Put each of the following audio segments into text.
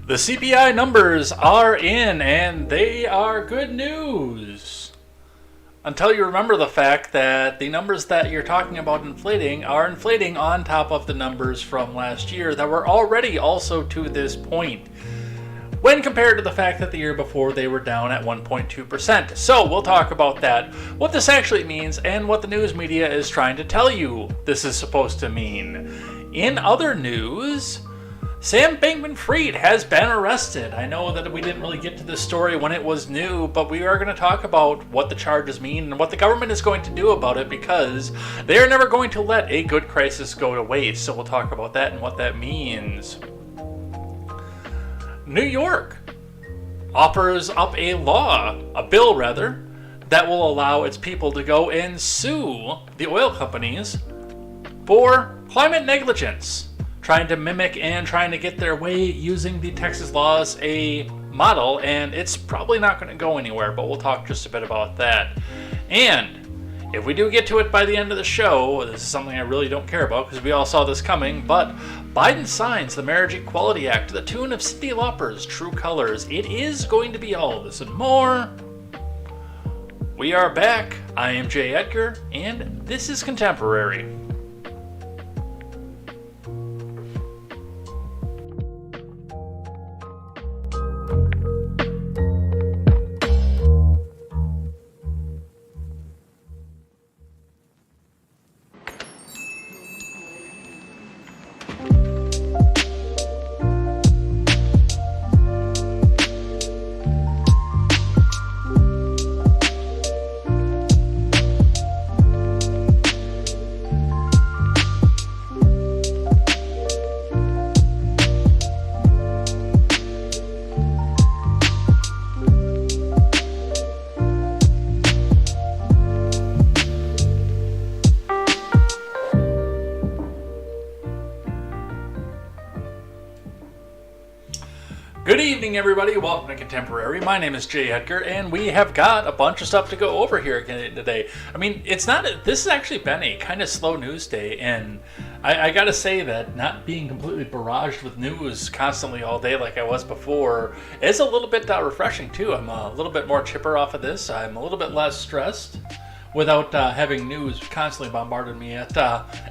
The CPI numbers are in, and they are good news. Until you remember the fact that the numbers that you're talking about inflating are inflating on top of the numbers from last year that were already also to this point, when compared to the fact that the year before they were down at 1.2%. So we'll talk about that, what this actually means, and what the news media is trying to tell you this is supposed to mean. In other news, Sam Bankman-Fried has been arrested. I know that we didn't really get to this story when it was new, but we are going to talk about what the charges mean and what the government is going to do about it, because they are never going to let a good crisis go to waste. So we'll talk about that and what that means. New York offers up a bill that will allow its people to go and sue the oil companies for climate negligence, trying to mimic and trying to get their way using the Texas laws a model, and it's probably not going to go anywhere, but we'll talk just a bit about that. And if we do get to it by the end of the show, this is something I really don't care about because we all saw this coming, but Biden signs the Marriage Equality Act to the tune of Cyndi Lauper's True Colors. It is going to be all this and more. We are back. I am Jay Edgar, and this is Contemporary. Good evening, everybody. Welcome to Contemporary. My name is Jay Edgar, and we have got a bunch of stuff to go over here again today. I mean, this has actually been a kind of slow news day, and I gotta say that not being completely barraged with news constantly all day like I was before is a little bit refreshing too. I'm a little bit more chipper off of this. I'm a little bit less stressed without having news constantly bombarding me at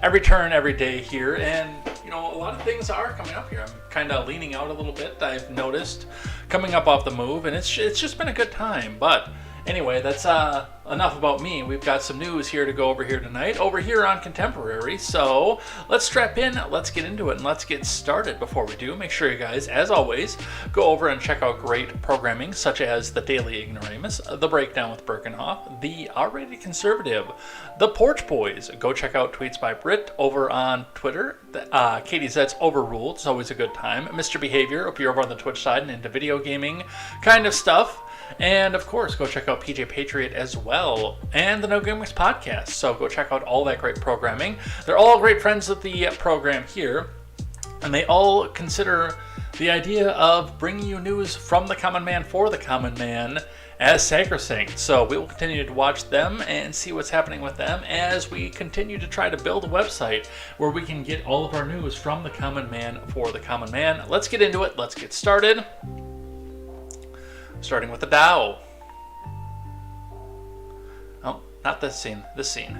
every turn, every day here. And you know, a lot of things are coming up here. I'm kind of leaning out a little bit, I've noticed, coming up off the move, and it's just been a good time. But anyway, that's enough about me. We've got some news here to go over here tonight, over here on Contemporary. So let's strap in, let's get into it, and let's get started. Before we do, make sure you guys, as always, go over and check out great programming such as The Daily Ignoramus, The Breakdown with Birkenhoff, The R-Rated Conservative, The Porch Boys. Go check out Tweets by Brit over on Twitter. KTZed's Overruled. It's always a good time. Mr. Behavior, if you're over on the Twitch side and into video gaming kind of stuff. And of course, go check out PJ Patriot as well, and the No Gamers podcast. So go check out all that great programming. They're all great friends of the program here, and they all consider the idea of bringing you news from the common man for the common man as sacrosanct. So we will continue to watch them and see what's happening with them as we continue to try to build a website where we can get all of our news from the common man for the common man. Let's get into it. Let's get started. Starting with the Dow. Oh, not this scene. This scene.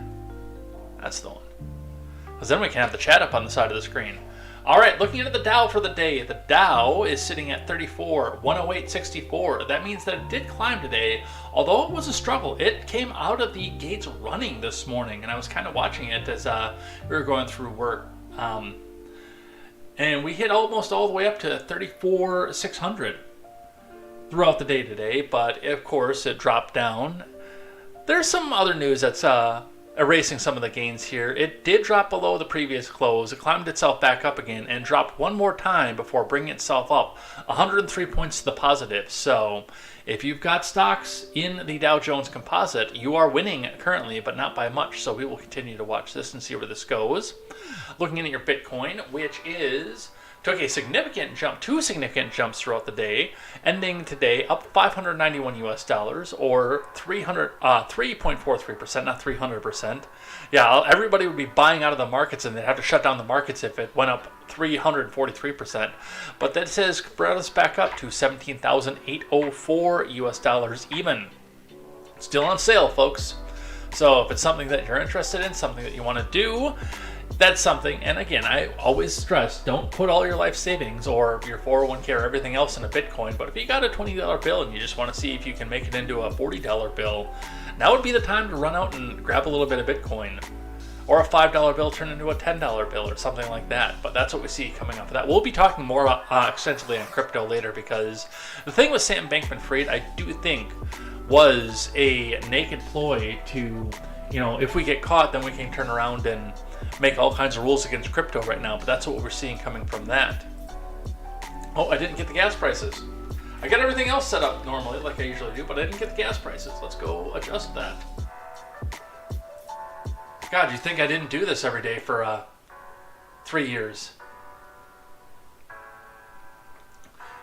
That's the one. Because then we can have the chat up on the side of the screen. All right, looking at the Dow for the day. The Dow is sitting at 108.64. That means that it did climb today, although it was a struggle. It came out of the gates running this morning, and I was kind of watching it as we were going through work. And we hit almost all the way up to 34,600. Throughout the day today, but of course it dropped down. There's some other news that's erasing some of the gains here. It did drop below the previous close. It climbed itself back up again and dropped one more time before bringing itself up 103 points to the positive. So if you've got stocks in the Dow Jones Composite, you are winning currently, but not by much. So we will continue to watch this and see where this goes. Looking at your Bitcoin, which is took a significant jump, two significant jumps throughout the day, ending today up 591 US dollars, or 3.43%, not 300%. Yeah, everybody would be buying out of the markets, and they'd have to shut down the markets if it went up 343%. But that says brought us back up to 17,804 US dollars even. Still on sale, folks. So if it's something that you're interested in, something that you want to do, that's something. And again, I always stress, don't put all your life savings or your 401k or everything else in a Bitcoin. But if you got a $20 bill and you just want to see if you can make it into a $40 bill, now would be the time to run out and grab a little bit of Bitcoin. Or a $5 bill turn into a $10 bill or something like that. But that's what we see coming up for that. We'll be talking more extensively on crypto later, because the thing with Sam Bankman-Fried, I do think, was a naked ploy to, if we get caught, then we can turn around and make all kinds of rules against crypto right now. But that's what we're seeing coming from that. Oh, I didn't get the gas prices. I got everything else set up normally like I usually do, but I didn't get the gas prices. Let's go adjust that. God, you think I didn't do this every day for 3 years.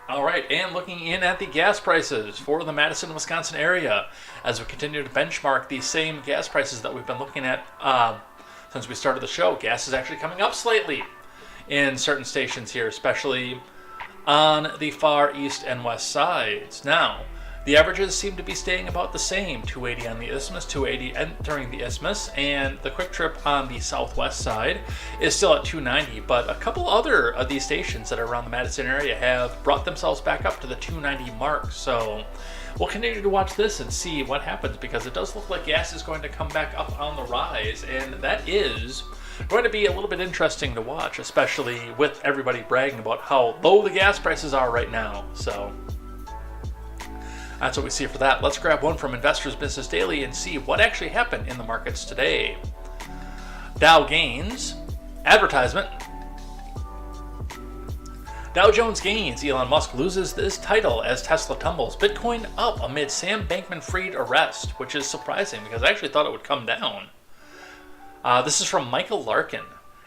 All right, and looking in at the gas prices for the Madison, Wisconsin area, as we continue to benchmark these same gas prices that we've been looking at since we started the show. Gas is actually coming up slightly in certain stations here, especially on the far east and west sides. Now, the averages seem to be staying about the same, 280 on the isthmus, 280 entering the isthmus, and the quick trip on the southwest side is still at 290, but a couple other of these stations that are around the Madison area have brought themselves back up to the 290 mark, so we'll continue to watch this and see what happens, because it does look like gas is going to come back up on the rise, and that is going to be a little bit interesting to watch, especially with everybody bragging about how low the gas prices are right now, so that's what we see for that. Let's grab one from Investors Business Daily and see what actually happened in the markets today. Dow gains. Advertisement. Dow Jones gains. Elon Musk loses his title as Tesla tumbles. Bitcoin up amid Sam Bankman-Fried arrest, which is surprising because I actually thought it would come down. This is from Michael Larkin.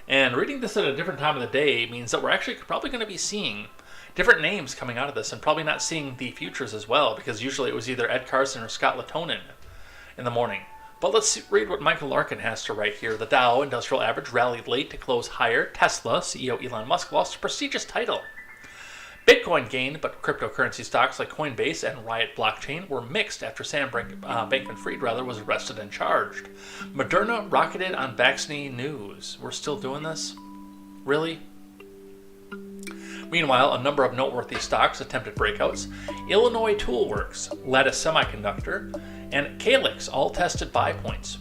And reading this at a different time of the day means that we're actually probably going to be seeing different names coming out of this, and probably not seeing the futures as well, because usually it was either Ed Carson or Scott Latonin in the morning. But let's read what Michael Larkin has to write here. The Dow Industrial Average rallied late to close higher. Tesla CEO Elon Musk lost a prestigious title. Bitcoin gained, but cryptocurrency stocks like Coinbase and Riot Blockchain were mixed after Sam Bankman-Fried was arrested and charged. Moderna rocketed on vaccine news. We're still doing this? Really? Meanwhile, a number of noteworthy stocks attempted breakouts. Illinois Toolworks, Lattice Semiconductor, and Calyx all tested buy points.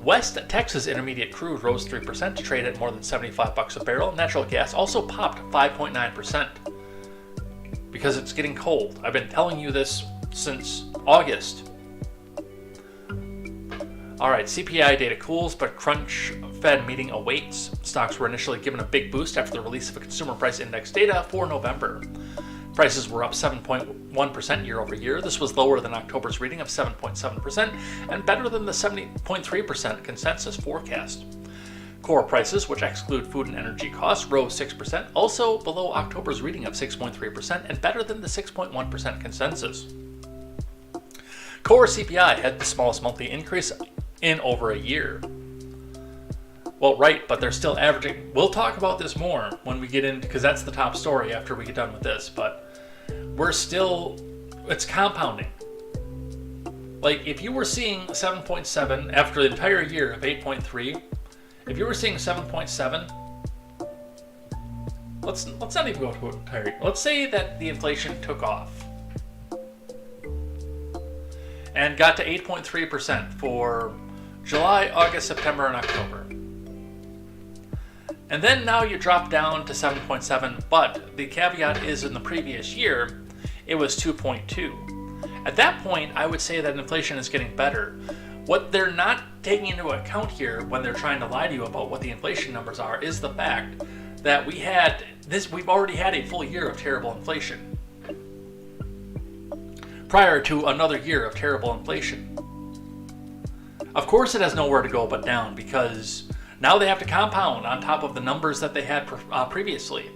West Texas Intermediate crude rose 3% to trade at more than $75 a barrel. Natural gas also popped 5.9% because it's getting cold. I've been telling you this since August. All right, CPI data cools, but crunch Fed meeting awaits. Stocks were initially given a big boost after the release of consumer price index data for November. Prices were up 7.1% year over year. This was lower than October's reading of 7.7% and better than the 70.3% consensus forecast. Core prices, which exclude food and energy costs, rose 6%, also below October's reading of 6.3% and better than the 6.1% consensus. Core CPI had the smallest monthly increase in over a year. Well, right, but they're still averaging. We'll talk about this more when we get in, because that's the top story after we get done with this, but it's compounding. Like, if you were seeing 7.7 after the entire year of 8.3, if you were seeing 7.7, let's not even go to entire year. Let's say that the inflation took off and got to 8.3% for July, August, September, and October. And then now you drop down to 7.7, but the caveat is in the previous year, it was 2.2. At that point, I would say that inflation is getting better. What they're not taking into account here when they're trying to lie to you about what the inflation numbers are is the fact that we've already had a full year of terrible inflation prior to another year of terrible inflation. Of course it has nowhere to go but down, because now they have to compound on top of the numbers that they had previously.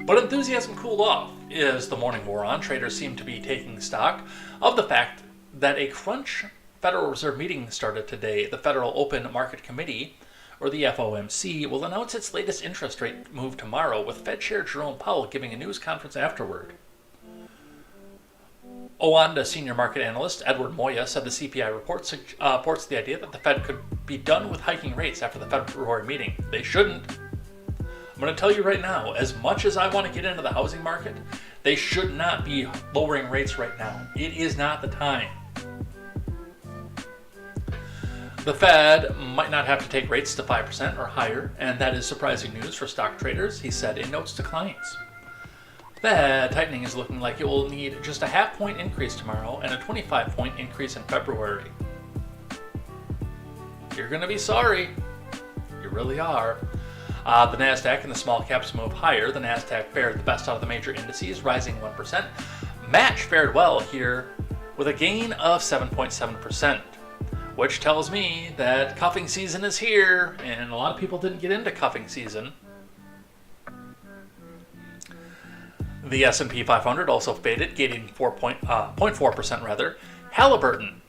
But enthusiasm cooled off as the morning wore on. Traders seemed to be taking stock of the fact that a crunch Federal Reserve meeting started today. The Federal Open Market Committee, or the FOMC, will announce its latest interest rate move tomorrow, with Fed Chair Jerome Powell giving a news conference afterward. Owanda senior market analyst Edward Moya said the CPI report supports the idea that the Fed could be done with hiking rates after the February meeting. They shouldn't. I'm going to tell you right now, as much as I want to get into the housing market, they should not be lowering rates right now. It is not the time. The Fed might not have to take rates to 5% or higher, and that is surprising news for stock traders, he said in notes to clients. Fed tightening is looking like it will need just a half-point increase tomorrow and a 25-point increase in February. You're going to be sorry. You really are. The NASDAQ and the small caps move higher. The NASDAQ fared the best out of the major indices, rising 1%. Match fared well here with a gain of 7.7%, which tells me that cuffing season is here, and a lot of people didn't get into cuffing season. The S&P 500 also faded, gaining 0.4% rather. Halliburton,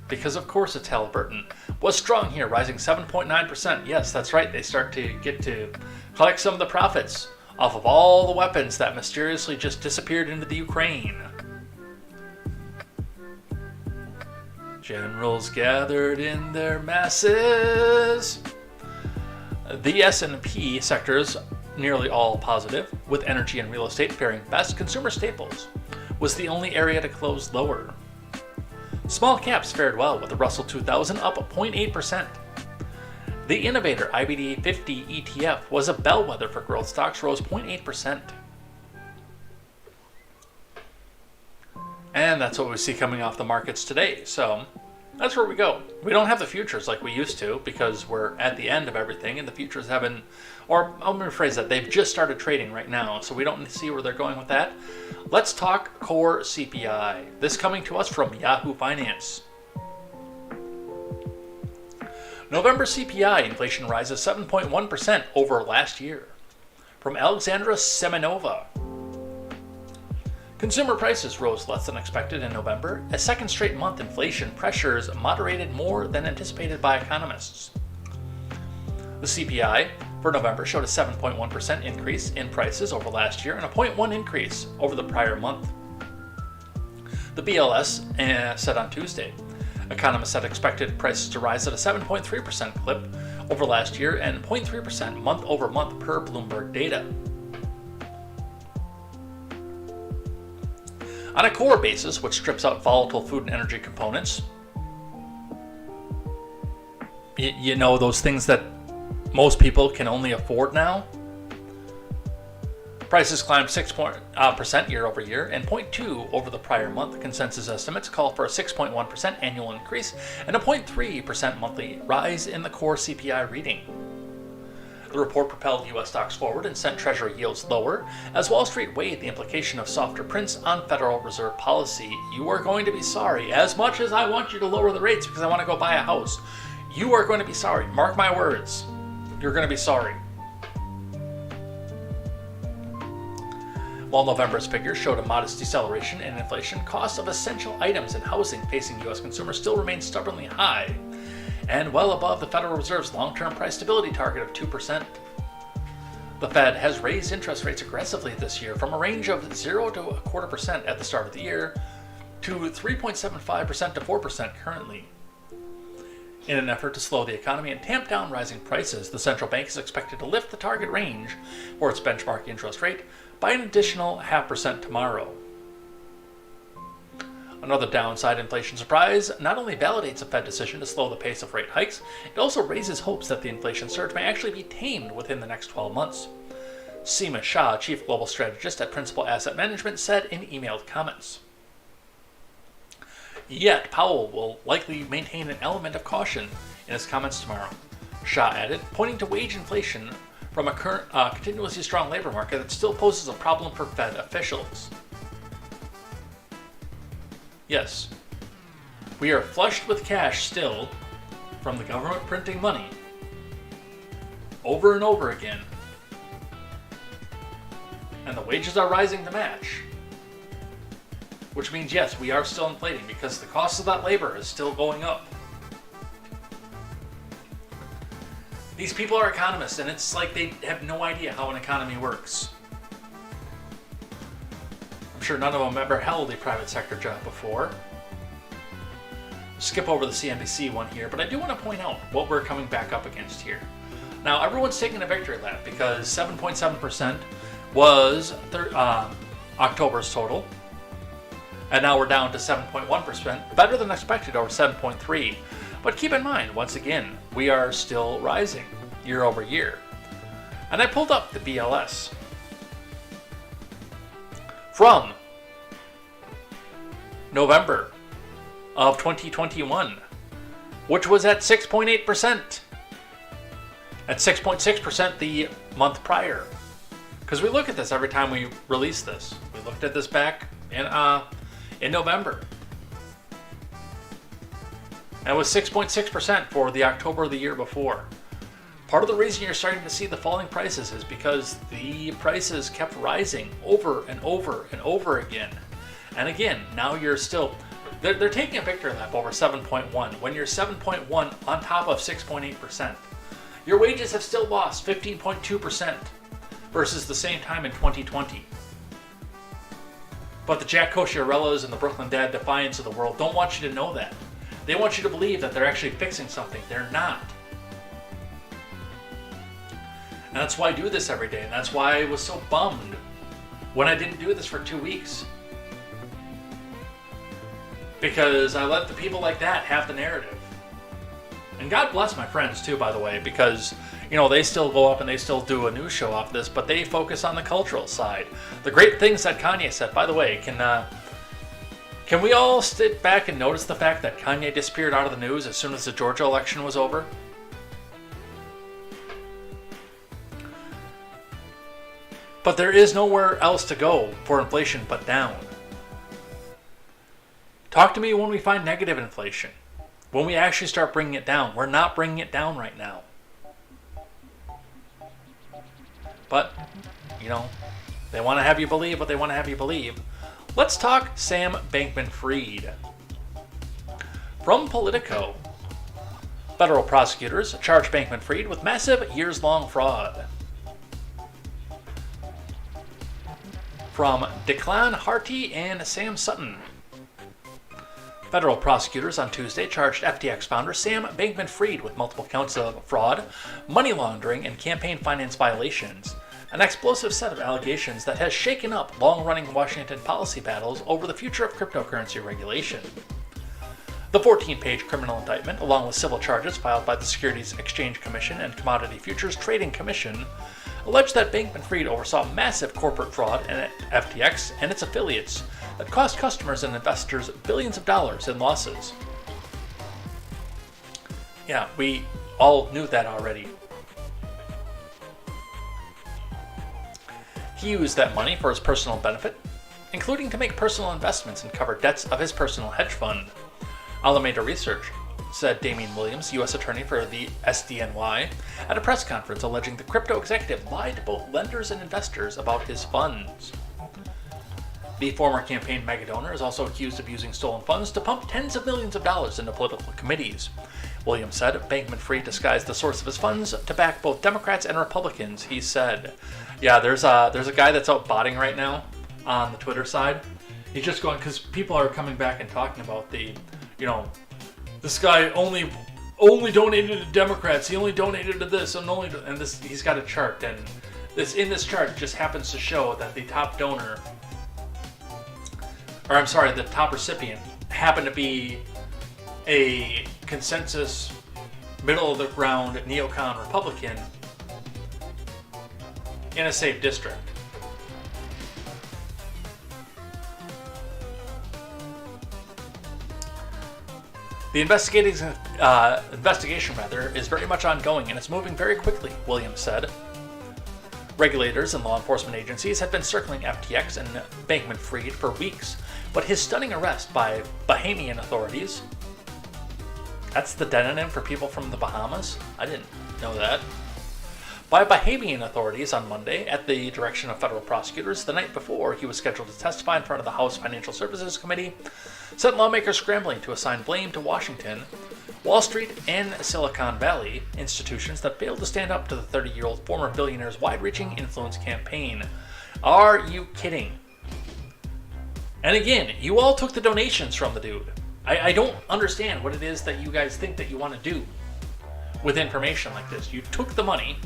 because of course it's Halliburton, was strong here, rising 7.9%. Yes, that's right, they start to get to collect some of the profits off of all the weapons that mysteriously just disappeared into the Ukraine. Generals gathered in their masses. The S&P sectors nearly all positive, with energy and real estate faring best. Consumer staples was the only area to close lower. Small caps fared well, with the Russell 2000 up 0.8%. The Innovator IBD 50 ETF was a bellwether for growth stocks, rose 0.8%. And that's what we see coming off the markets today. So that's where we go. We don't have the futures like we used to because we're at the end of everything, and the futures haven't, or I'll rephrase that, they've just started trading right now, so we don't see where they're going with that. Let's talk core CPI. This coming to us from Yahoo Finance. November CPI inflation rises 7.1% over last year. From Alexandra Semenova. Consumer prices rose less than expected in November, as second straight month inflation pressures moderated more than anticipated by economists. The CPI for November showed a 7.1% increase in prices over last year and a 0.1% increase over the prior month. The BLS said on Tuesday. Economists had expected prices to rise at a 7.3% clip over last year and 0.3% month over month per Bloomberg data. On a core basis, which strips out volatile food and energy components, you know, those things that most people can only afford now, prices climbed 6% year over year and 0.2% over the prior month. Consensus estimates call for a 6.1% annual increase and a 0.3% monthly rise in the core CPI reading. The report propelled U.S. stocks forward and sent Treasury yields lower, as Wall Street weighed the implication of softer prints on Federal Reserve policy. You are going to be sorry. As much as I want you to lower the rates because I want to go buy a house, you are going to be sorry. Mark my words. You're going to be sorry. While November's figures showed a modest deceleration in inflation, costs of essential items and housing facing U.S. consumers still remain stubbornly high and well above the Federal Reserve's long-term price stability target of 2%. The Fed has raised interest rates aggressively this year from a range of 0 to 0.25% at the start of the year to 3.75% to 4% currently. In an effort to slow the economy and tamp down rising prices, the central bank is expected to lift the target range for its benchmark interest rate by an additional 0.5% tomorrow. Another downside inflation surprise not only validates a Fed decision to slow the pace of rate hikes, it also raises hopes that the inflation surge may actually be tamed within the next 12 months. Seema Shah, chief global strategist at Principal Asset Management, said in emailed comments. Yet, Powell will likely maintain an element of caution in his comments tomorrow. Shah added, pointing to wage inflation from a current continuously strong labor market that still poses a problem for Fed officials. Yes, we are flushed with cash still from the government printing money over and over again. And the wages are rising to match. Which means, yes, we are still inflating because the cost of that labor is still going up. These people are economists, and it's like they have no idea how an economy works. I'm sure none of them ever held a private sector job before. Skip over the CNBC one here, but I do want to point out what we're coming back up against here. Now, everyone's taking a victory lap because 7.7% was October's total. And now we're down to 7.1%, better than expected over 7.3%. But keep in mind, once again, we are still rising year over year. And I pulled up the BLS from November of 2021, which was at 6.8%, at 6.6% the month prior. Because we look at this every time we release this. We looked at this back in November. And it was 6.6% for the October of the year before. Part of the reason you're starting to see the falling prices is because the prices kept rising over and over and over again. And again, now you're still... They're taking a victory lap over 7.1. When you're 7.1 on top of 6.8%, your wages have still lost 15.2% versus the same time in 2020. But the Jack Cociarellos and the Brooklyn Dad Defiance of the world don't want you to know that. They want you to believe that they're actually fixing something. They're not. And that's why I do this every day. And that's why I was so bummed when I didn't do this for 2 weeks. Because I let the people like that have the narrative. And God bless my friends too, by the way, because, you know, they still go up and they still do a news show off this, but they focus on the cultural side. The great things that Kanye said, by the way, can we all sit back and notice the fact that Kanye disappeared out of the news as soon as the Georgia election was over? But there is nowhere else to go for inflation but down. Talk to me when we find negative inflation. When we actually start bringing it down. We're not bringing it down right now. But, you know, they want to have you believe what they want to have you believe. Let's talk Sam Bankman-Fried. From Politico, federal prosecutors charge Bankman-Fried with massive years-long fraud. From Declan Harty and Sam Sutton. Federal prosecutors on Tuesday charged FTX founder Sam Bankman-Fried with multiple counts of fraud, money laundering, and campaign finance violations, an explosive set of allegations that has shaken up long-running Washington policy battles over the future of cryptocurrency regulation. The 14-page criminal indictment, along with civil charges filed by the Securities Exchange Commission and Commodity Futures Trading Commission, alleged that Bankman-Fried oversaw massive corporate fraud at FTX and its affiliates that cost customers and investors billions of dollars in losses. Yeah, we all knew that already. He used that money for his personal benefit, including to make personal investments and cover debts of his personal hedge fund. Alameda Research, said Damian Williams, U.S. Attorney for the SDNY, at a press conference alleging the crypto executive lied to both lenders and investors about his funds. The former campaign megadonor is also accused of using stolen funds to pump tens of millions of dollars into political committees. Williams said Bankman-Fried disguised the source of his funds to back both Democrats and Republicans. He said, yeah, there's a guy that's out botting right now on the Twitter side. He's just going, because people are coming back and talking about this guy only donated to Democrats. He only donated to this and this. He's got a chart, and this chart just happens to show that the top donor, the top recipient happened to be a consensus, middle-of-the-ground neocon Republican in a safe district. The investigation is very much ongoing and it's moving very quickly, Williams said. Regulators and law enforcement agencies have been circling FTX and Bankman-Fried for weeks, but his stunning arrest by Bahamian authorities, that's the demonym for people from the Bahamas? I didn't know that. by Bahamian authorities on Monday at the direction of federal prosecutors the night before he was scheduled to testify in front of the House Financial Services Committee, sent lawmakers scrambling to assign blame to Washington, Wall Street, and Silicon Valley, institutions that failed to stand up to the 30-year-old former billionaire's wide-reaching influence campaign. Are you kidding? And again, you all took the donations from the dude. I don't understand what it is that you guys think that you want to do with information like this. You took the money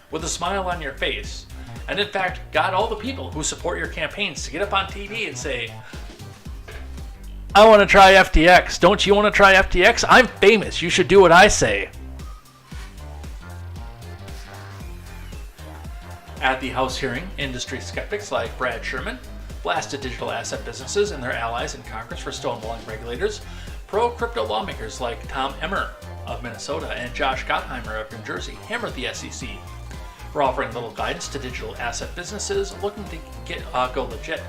with a smile on your face, and in fact got all the people who support your campaigns to get up on TV and say, I want to try FTX. Don't you want to try FTX? I'm famous. You should do what I say. At the House hearing, industry skeptics like Brad Sherman blasted digital asset businesses and their allies in Congress for stonewalling regulators. Pro-crypto lawmakers like Tom Emmer of Minnesota and Josh Gottheimer of New Jersey hammered the SEC for offering little guidance to digital asset businesses looking to go legit.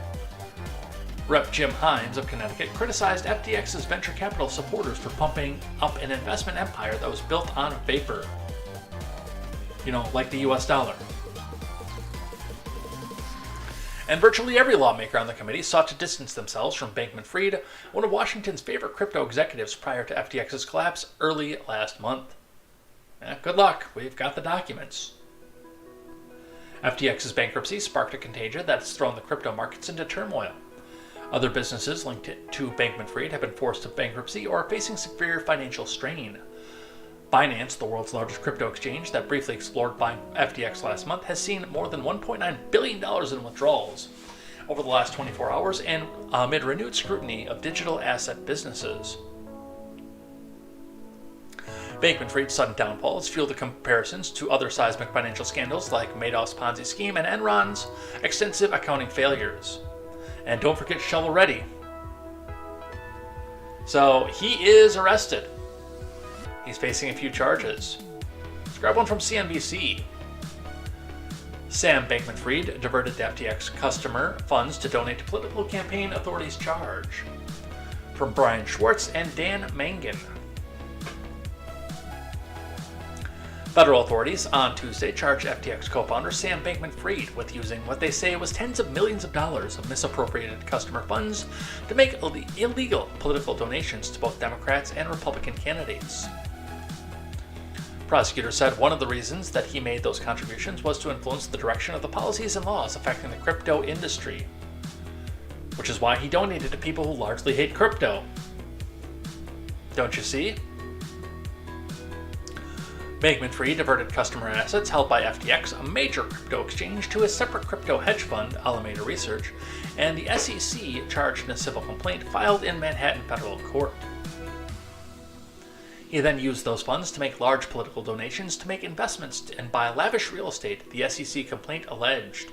Rep. Jim Himes of Connecticut criticized FTX's venture capital supporters for pumping up an investment empire that was built on vapor. You know, like the US dollar. And virtually every lawmaker on the committee sought to distance themselves from Bankman-Fried, one of Washington's favorite crypto executives prior to FTX's collapse early last month. Good luck, we've got the documents. FTX's bankruptcy sparked a contagion that's thrown the crypto markets into turmoil. Other businesses linked to Bankman-Fried have been forced to bankruptcy or are facing severe financial strain. Binance, the world's largest crypto exchange that briefly explored buying FTX last month, has seen more than $1.9 billion in withdrawals over the last 24 hours and amid renewed scrutiny of digital asset businesses. Bankman-Fried's sudden downfall has fueled the comparisons to other seismic financial scandals like Madoff's Ponzi scheme and Enron's extensive accounting failures. And don't forget Shovel Ready. So he is arrested. He's facing a few charges. Let's grab one from CNBC. Sam Bankman-Fried diverted the FTX customer funds to donate to political campaign authorities charge. From Brian Schwartz and Dan Mangan. Federal authorities on Tuesday charged FTX co-founder Sam Bankman-Fried with using what they say was tens of millions of dollars of misappropriated customer funds to make illegal political donations to both Democrats and Republican candidates. Prosecutors said one of the reasons that he made those contributions was to influence the direction of the policies and laws affecting the crypto industry, which is why he donated to people who largely hate crypto. Don't you see? Bankman-Fried diverted customer assets held by FTX, a major crypto exchange, to a separate crypto hedge fund, Alameda Research, and the SEC charged in a civil complaint filed in Manhattan federal court. He then used those funds to make large political donations to make investments and buy lavish real estate, the SEC complaint alleged.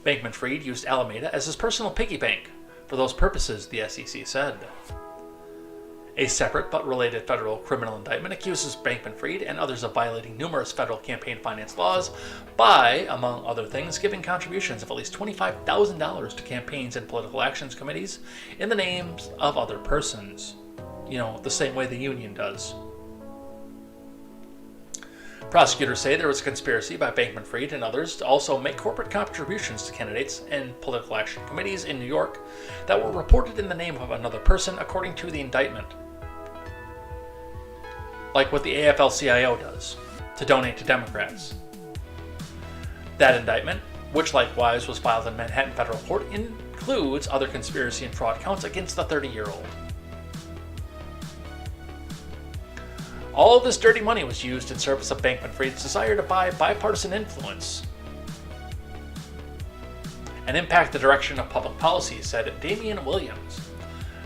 Bankman-Fried used Alameda as his personal piggy bank for those purposes, the SEC said. A separate but related federal criminal indictment accuses Bankman-Fried and others of violating numerous federal campaign finance laws by, among other things, giving contributions of at least $25,000 to campaigns and political actions committees in the names of other persons. You know, the same way the union does. Prosecutors say there was a conspiracy by Bankman-Fried and others to also make corporate contributions to candidates and political action committees in New York that were reported in the name of another person, according to the indictment. Like what the AFL-CIO does, to donate to Democrats. That indictment, which likewise was filed in Manhattan federal court, includes other conspiracy and fraud counts against the 30-year-old. All of this dirty money was used in service of Bankman-Fried's desire to buy bipartisan influence and impact the direction of public policy, said Damian Williams,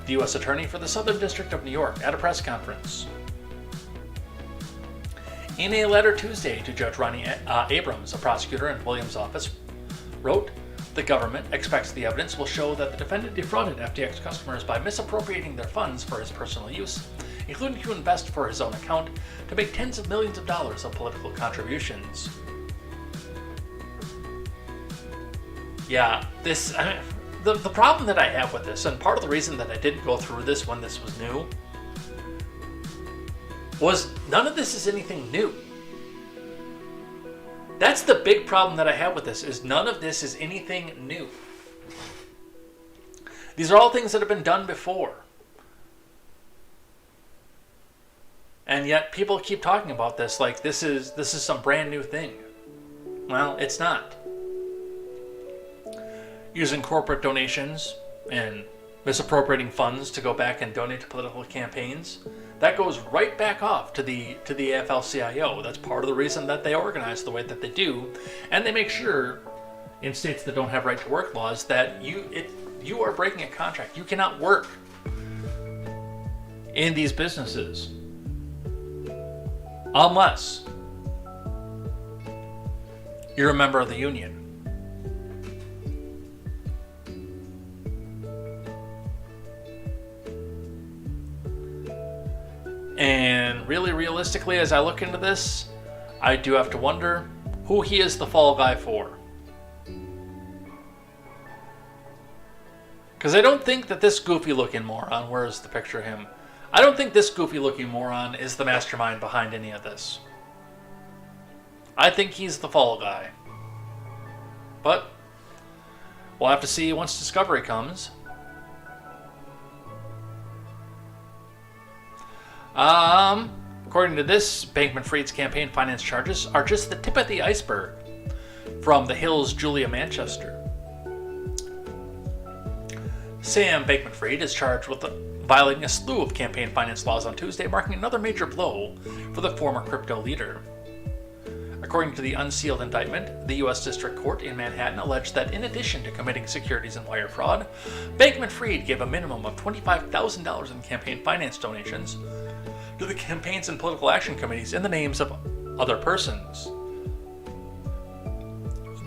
the U.S. Attorney for the Southern District of New York, at a press conference. In a letter Tuesday to Judge Ronnie Abrams, a prosecutor in Williams' office, wrote, "The government expects the evidence will show that the defendant defrauded FTX customers by misappropriating their funds for his personal use, including to invest for his own account, to make tens of millions of dollars of political contributions." Yeah, the problem that I have with this, and part of the reason that I didn't go through this when this was new, was none of this is anything new. That's the big problem that I have with this, is none of this is anything new. These are all things that have been done before. And yet people keep talking about this like this is some brand new thing. Well, it's not. Using corporate donations and misappropriating funds to go back and donate to political campaigns, that goes right back off to the AFL-CIO. That's part of the reason that they organize the way that they do, and they make sure in states that don't have right to work laws that you are breaking a contract. You cannot work in these businesses unless you're a member of the union. And really realistically, as I look into this, I do have to wonder who he is the fall guy for. Because I don't think that this goofy looking moron, where's the picture of him? I don't think this goofy looking moron is the mastermind behind any of this. I think he's the fall guy. But we'll have to see once discovery comes. According to this, Bankman-Fried's campaign finance charges are just the tip of the iceberg from the Hill's Julia Manchester. Sam Bankman-Fried is charged with violating a slew of campaign finance laws on Tuesday, marking another major blow for the former crypto leader. According to the unsealed indictment, the U.S. District Court in Manhattan alleged that in addition to committing securities and wire fraud, Bankman-Fried gave a minimum of $25,000 in campaign finance donations to the campaigns and political action committees in the names of other persons.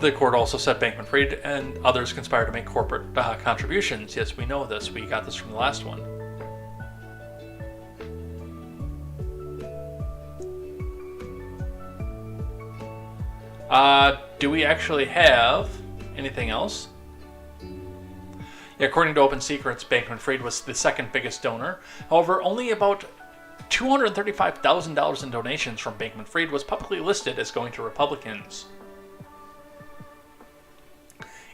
The court also said Bankman-Fried and others conspired to make corporate contributions. Yes, we know this. We got this from the last one. Do we actually have anything else? Yeah, according to Open Secrets, Bankman-Fried was the second biggest donor. However, only about $235,000 in donations from Bankman-Fried was publicly listed as going to Republicans.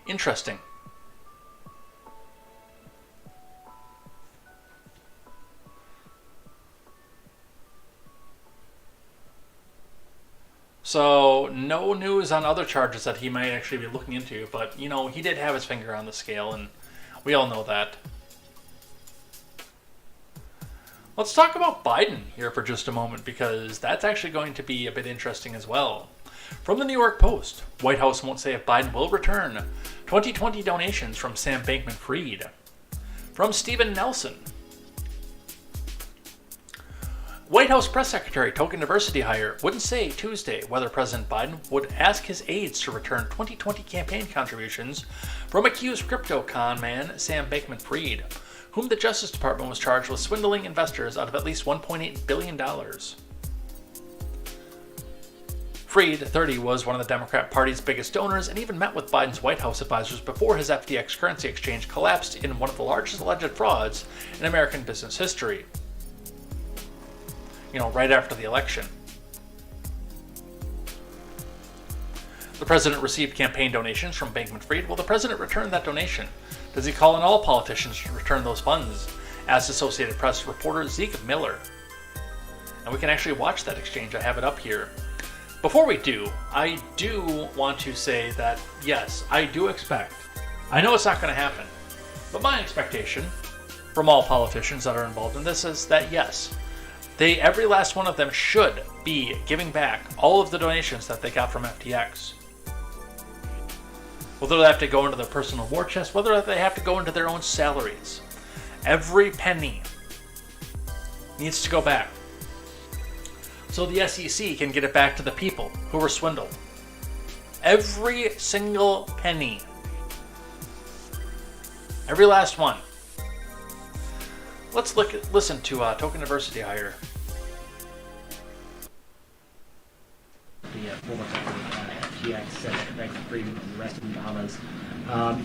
Interesting. So, no news on other charges that he might actually be looking into, but, you know, he did have his finger on the scale, and we all know that. Let's talk about Biden here for just a moment, because that's actually going to be a bit interesting as well. From the New York Post, White House won't say if Biden will return 2020 donations from Sam Bankman-Fried. From Stephen Nelson, White House Press Secretary Token Diversity hire wouldn't say Tuesday whether President Biden would ask his aides to return 2020 campaign contributions from accused crypto con man Sam Bankman-Fried, whom the Justice Department was charged with swindling investors out of at least $1.8 billion. Fried, 30, was one of the Democrat Party's biggest donors and even met with Biden's White House advisors before his FTX currency exchange collapsed in one of the largest alleged frauds in American business history. You know, right after the election. The president received campaign donations from Bankman-Fried. Will the president return that donation? Does he call on all politicians to return those funds? Asked Associated Press reporter Zeke Miller. And we can actually watch that exchange. I have it up here. Before we do, I do want to say that, yes, I do expect, I know it's not going to happen, but my expectation from all politicians that are involved in this is that, yes, every last one of them should be giving back all of the donations that they got from FTX. Whether they have to go into their personal war chest, whether they have to go into their own salaries. Every penny needs to go back, so the SEC can get it back to the people who were swindled. Every single penny. Every last one. Let's listen to Token Diversity hire. FTX, Bankman-Fried, and the rest of the Bahamas.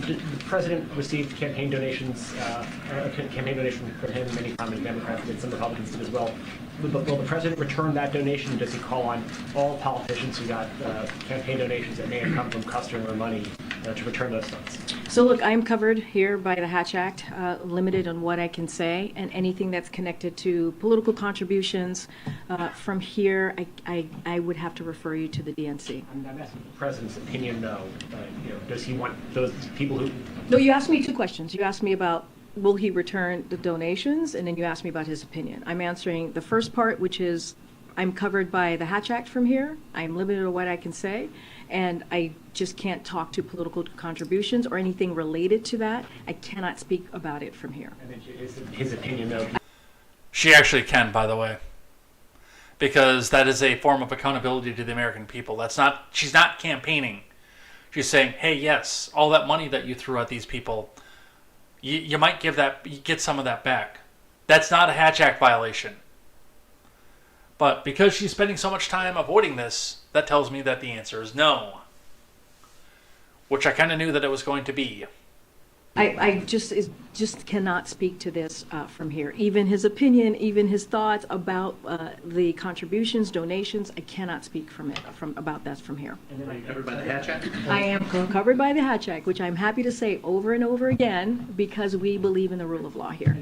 The president received campaign donations, from him. Many prominent Democrats did, some Republicans did as well. Will the president return that donation? Does he call on all politicians who got campaign donations that may have come from customer money to return those funds? So look, I'm covered here by the Hatch Act, limited on what I can say, and anything that's connected to political contributions from here, I would have to refer you to the DNC. I'm asking the president's opinion, though. Does he want those people who... No, you asked me two questions. You asked me about will he return the donations, and then you asked me about his opinion. I'm answering the first part, which is I'm covered by the Hatch Act from here. I'm limited on what I can say, and I just can't talk to political contributions or anything related to that. I cannot speak about it from here. And then his opinion, though. She actually can, by the way, because that is a form of accountability to the American people. She's not campaigning. She's saying, hey, yes, all that money that you threw at these people, you might get some of that back. That's not a Hatch Act violation. But because she's spending so much time avoiding this, that tells me that the answer is no. Which I kind of knew that it was going to be. I just cannot speak to this from here. Even his opinion, even his thoughts about the contributions, donations, I cannot speak about that from here. And then covered by the Hatch Act? I am covered by the Hatch Act, which I'm happy to say over and over again because we believe in the rule of law here.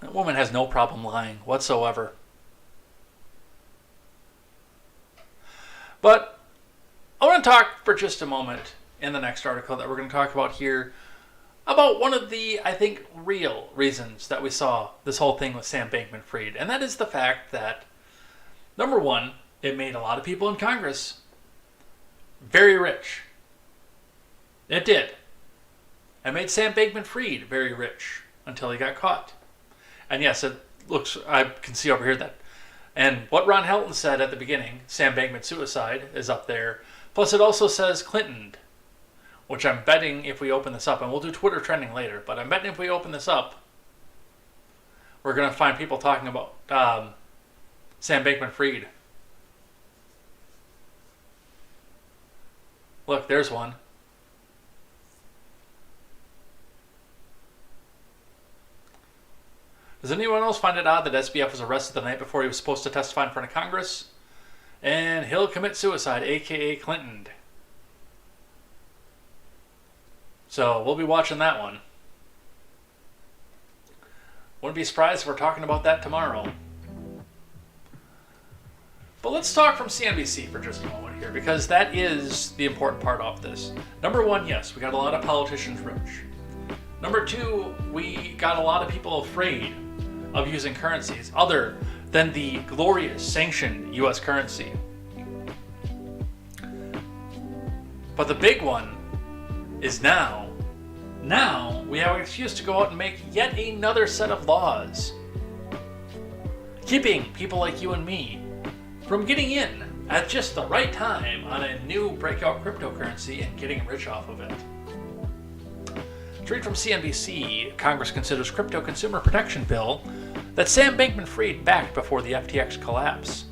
That woman has no problem lying whatsoever. But I want to talk for just a moment in the next article that we're going to talk about here about one of the, I think, real reasons that we saw this whole thing with Sam Bankman-Fried. And that is the fact that, number one, it made a lot of people in Congress very rich. It did. It made Sam Bankman-Fried very rich until he got caught. And yes, it looks, I can see over here that, and what Ron Helton said at the beginning, Sam Bankman suicide, is up there. Plus it also says Clinton, which I'm betting if we open this up, and we'll do Twitter trending later, but I'm betting if we open this up, we're going to find people talking about Sam Bankman-Fried. Look, there's one. Does anyone else find it odd that SBF was arrested the night before he was supposed to testify in front of Congress? And he'll commit suicide, aka Clinton. So we'll be watching that one. Wouldn't be surprised if we're talking about that tomorrow. But let's talk from CNBC for just a moment here, because that is the important part of this. Number one, yes, we got a lot of politicians rich. Number two, we got a lot of people afraid of using currencies other than the glorious sanctioned U.S. currency. But the big one is now we have an excuse to go out and make yet another set of laws, keeping people like you and me from getting in at just the right time on a new breakout cryptocurrency and getting rich off of it. To read from CNBC, Congress considers crypto consumer protection bill that Sam Bankman-Fried backed before the FTX collapse.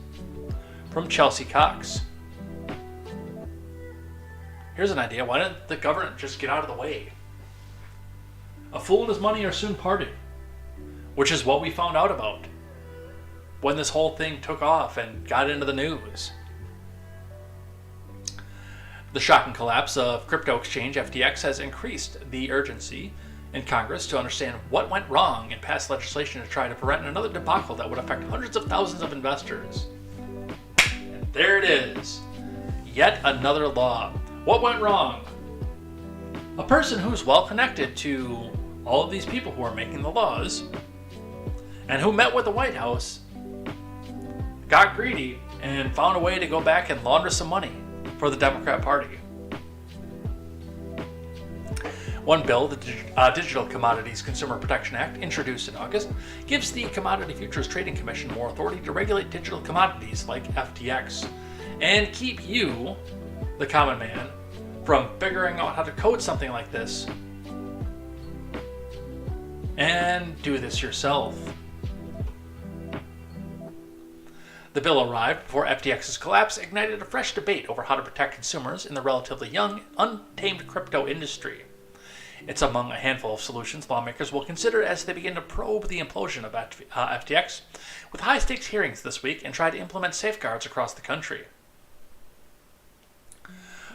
From Chelsea Cox. Here's an idea. Why didn't the government just get out of the way? A fool and his money are soon parted, which is what we found out about when this whole thing took off and got into the news. The shocking collapse of crypto exchange FTX has increased the urgency in Congress to understand what went wrong and pass legislation to try to prevent another debacle that would affect hundreds of thousands of investors. And there it is. Yet another law. What went wrong? A person who's well connected to all of these people who are making the laws and who met with the White House got greedy and found a way to go back and launder some money for the Democrat Party. One bill, the Digital Commodities Consumer Protection Act, introduced in August, gives the Commodity Futures Trading Commission more authority to regulate digital commodities like FTX and keep you, the common man, from figuring out how to code something like this and do this yourself. The bill arrived before FTX's collapse ignited a fresh debate over how to protect consumers in the relatively young, untamed crypto industry. It's among a handful of solutions lawmakers will consider as they begin to probe the implosion of FTX, with high-stakes hearings this week and try to implement safeguards across the country.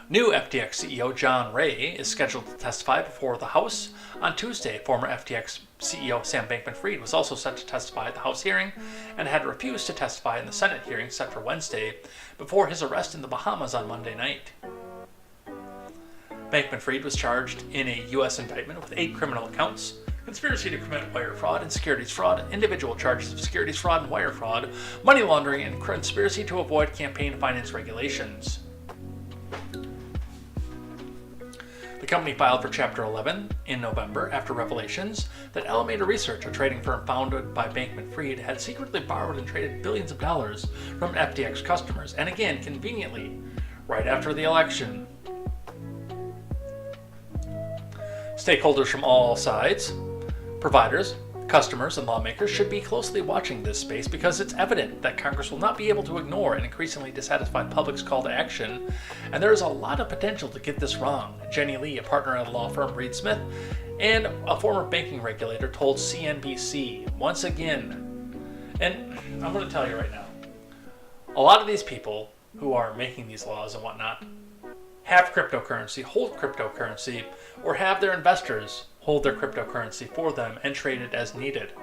New FTX CEO John Ray is scheduled to testify before the House on Tuesday. Former FTX CEO Sam Bankman-Fried was also set to testify at the House hearing and had refused to testify in the Senate hearing set for Wednesday before his arrest in the Bahamas on Monday night. Bankman-Fried was charged in a U.S. indictment with 8 criminal counts: conspiracy to commit wire fraud and securities fraud, individual charges of securities fraud and wire fraud, money laundering, and conspiracy to avoid campaign finance regulations. The company filed for Chapter 11 in November after revelations that Alameda Research, a trading firm founded by Bankman-Fried, had secretly borrowed and traded billions of dollars from FTX customers, and again, conveniently, right after the election. Stakeholders from all sides, providers, customers, and lawmakers should be closely watching this space because it's evident that Congress will not be able to ignore an increasingly dissatisfied public's call to action, and there is a lot of potential to get this wrong. Jenny Lee, a partner at a law firm Reed Smith, and a former banking regulator, told CNBC once again. And I'm going to tell you right now, a lot of these people who are making these laws and whatnot have cryptocurrency, hold cryptocurrency, or have their investors hold their cryptocurrency for them and trade it as needed.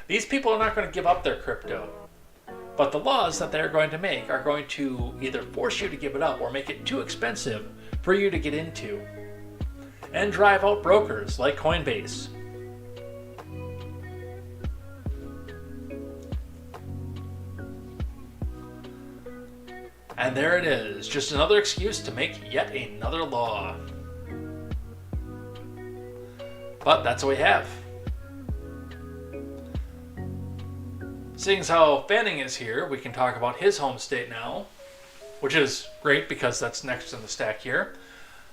These people are not going to give up their crypto, but the laws that they're going to make are going to either force you to give it up or make it too expensive for you to get into, and drive out brokers like Coinbase. And there it is, just another excuse to make yet another law. But that's what we have. Seeing as how Fanning is here, we can talk about his home state now, which is great because that's next in the stack here.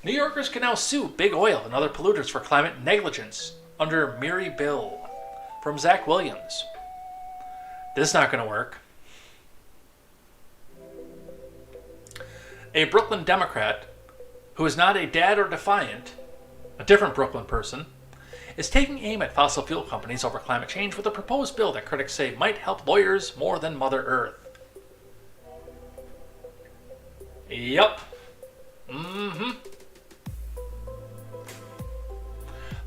New Yorkers can now sue big oil and other polluters for climate negligence under Miri Bill. From Zach Williams. This is not going to work. A Brooklyn Democrat, who is not a dad or defiant, a different Brooklyn person, is taking aim at fossil fuel companies over climate change with a proposed bill that critics say might help lawyers more than Mother Earth. Yup.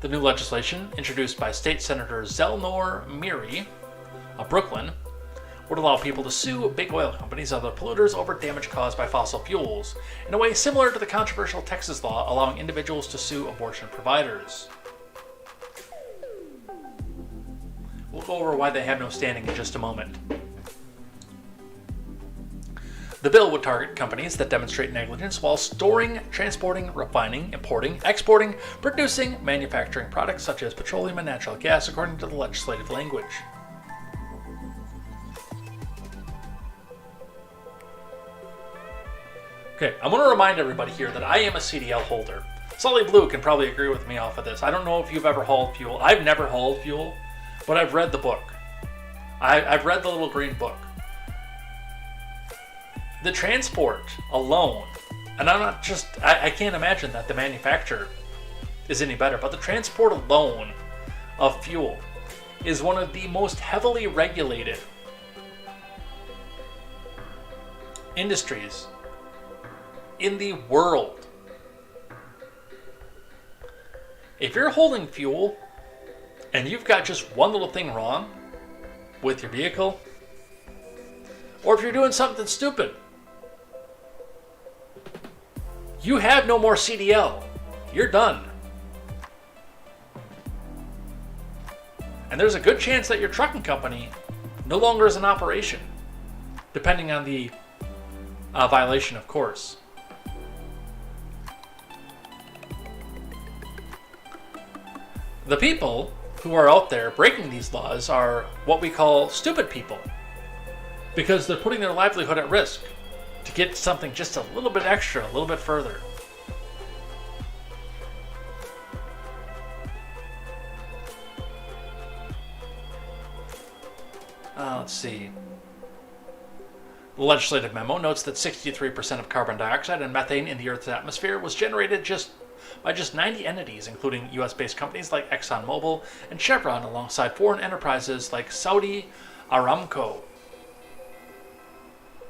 The new legislation, introduced by State Senator Zelnor Miri of Brooklyn, would allow people to sue big oil companies and other polluters over damage caused by fossil fuels, in a way similar to the controversial Texas law allowing individuals to sue abortion providers. We'll go over why they have no standing in just a moment. The bill would target companies that demonstrate negligence while storing, transporting, refining, importing, exporting, producing, manufacturing products such as petroleum and natural gas, according to the legislative language. Okay, I want to remind everybody here that I am a CDL holder. Sully Blue can probably agree with me off of this. I don't know if you've ever hauled fuel. I've never hauled fuel, but I've read the book. I've read the little green book. The transport alone, and I'm not just, I can't imagine that the manufacturer is any better, but the transport alone of fuel is one of the most heavily regulated industries in the world. If you're holding fuel and you've got just one little thing wrong with your vehicle, or if you're doing something stupid, you have no more CDL. You're done. And there's a good chance that your trucking company no longer is in operation, depending on the violation, of course. The people who are out there breaking these laws are what we call stupid people, because they're putting their livelihood at risk to get something just a little bit extra, a little bit further. Let's see. The legislative memo notes that 63% of carbon dioxide and methane in the Earth's atmosphere was generated by just 90 entities, including US-based companies like ExxonMobil and Chevron, alongside foreign enterprises like Saudi Aramco.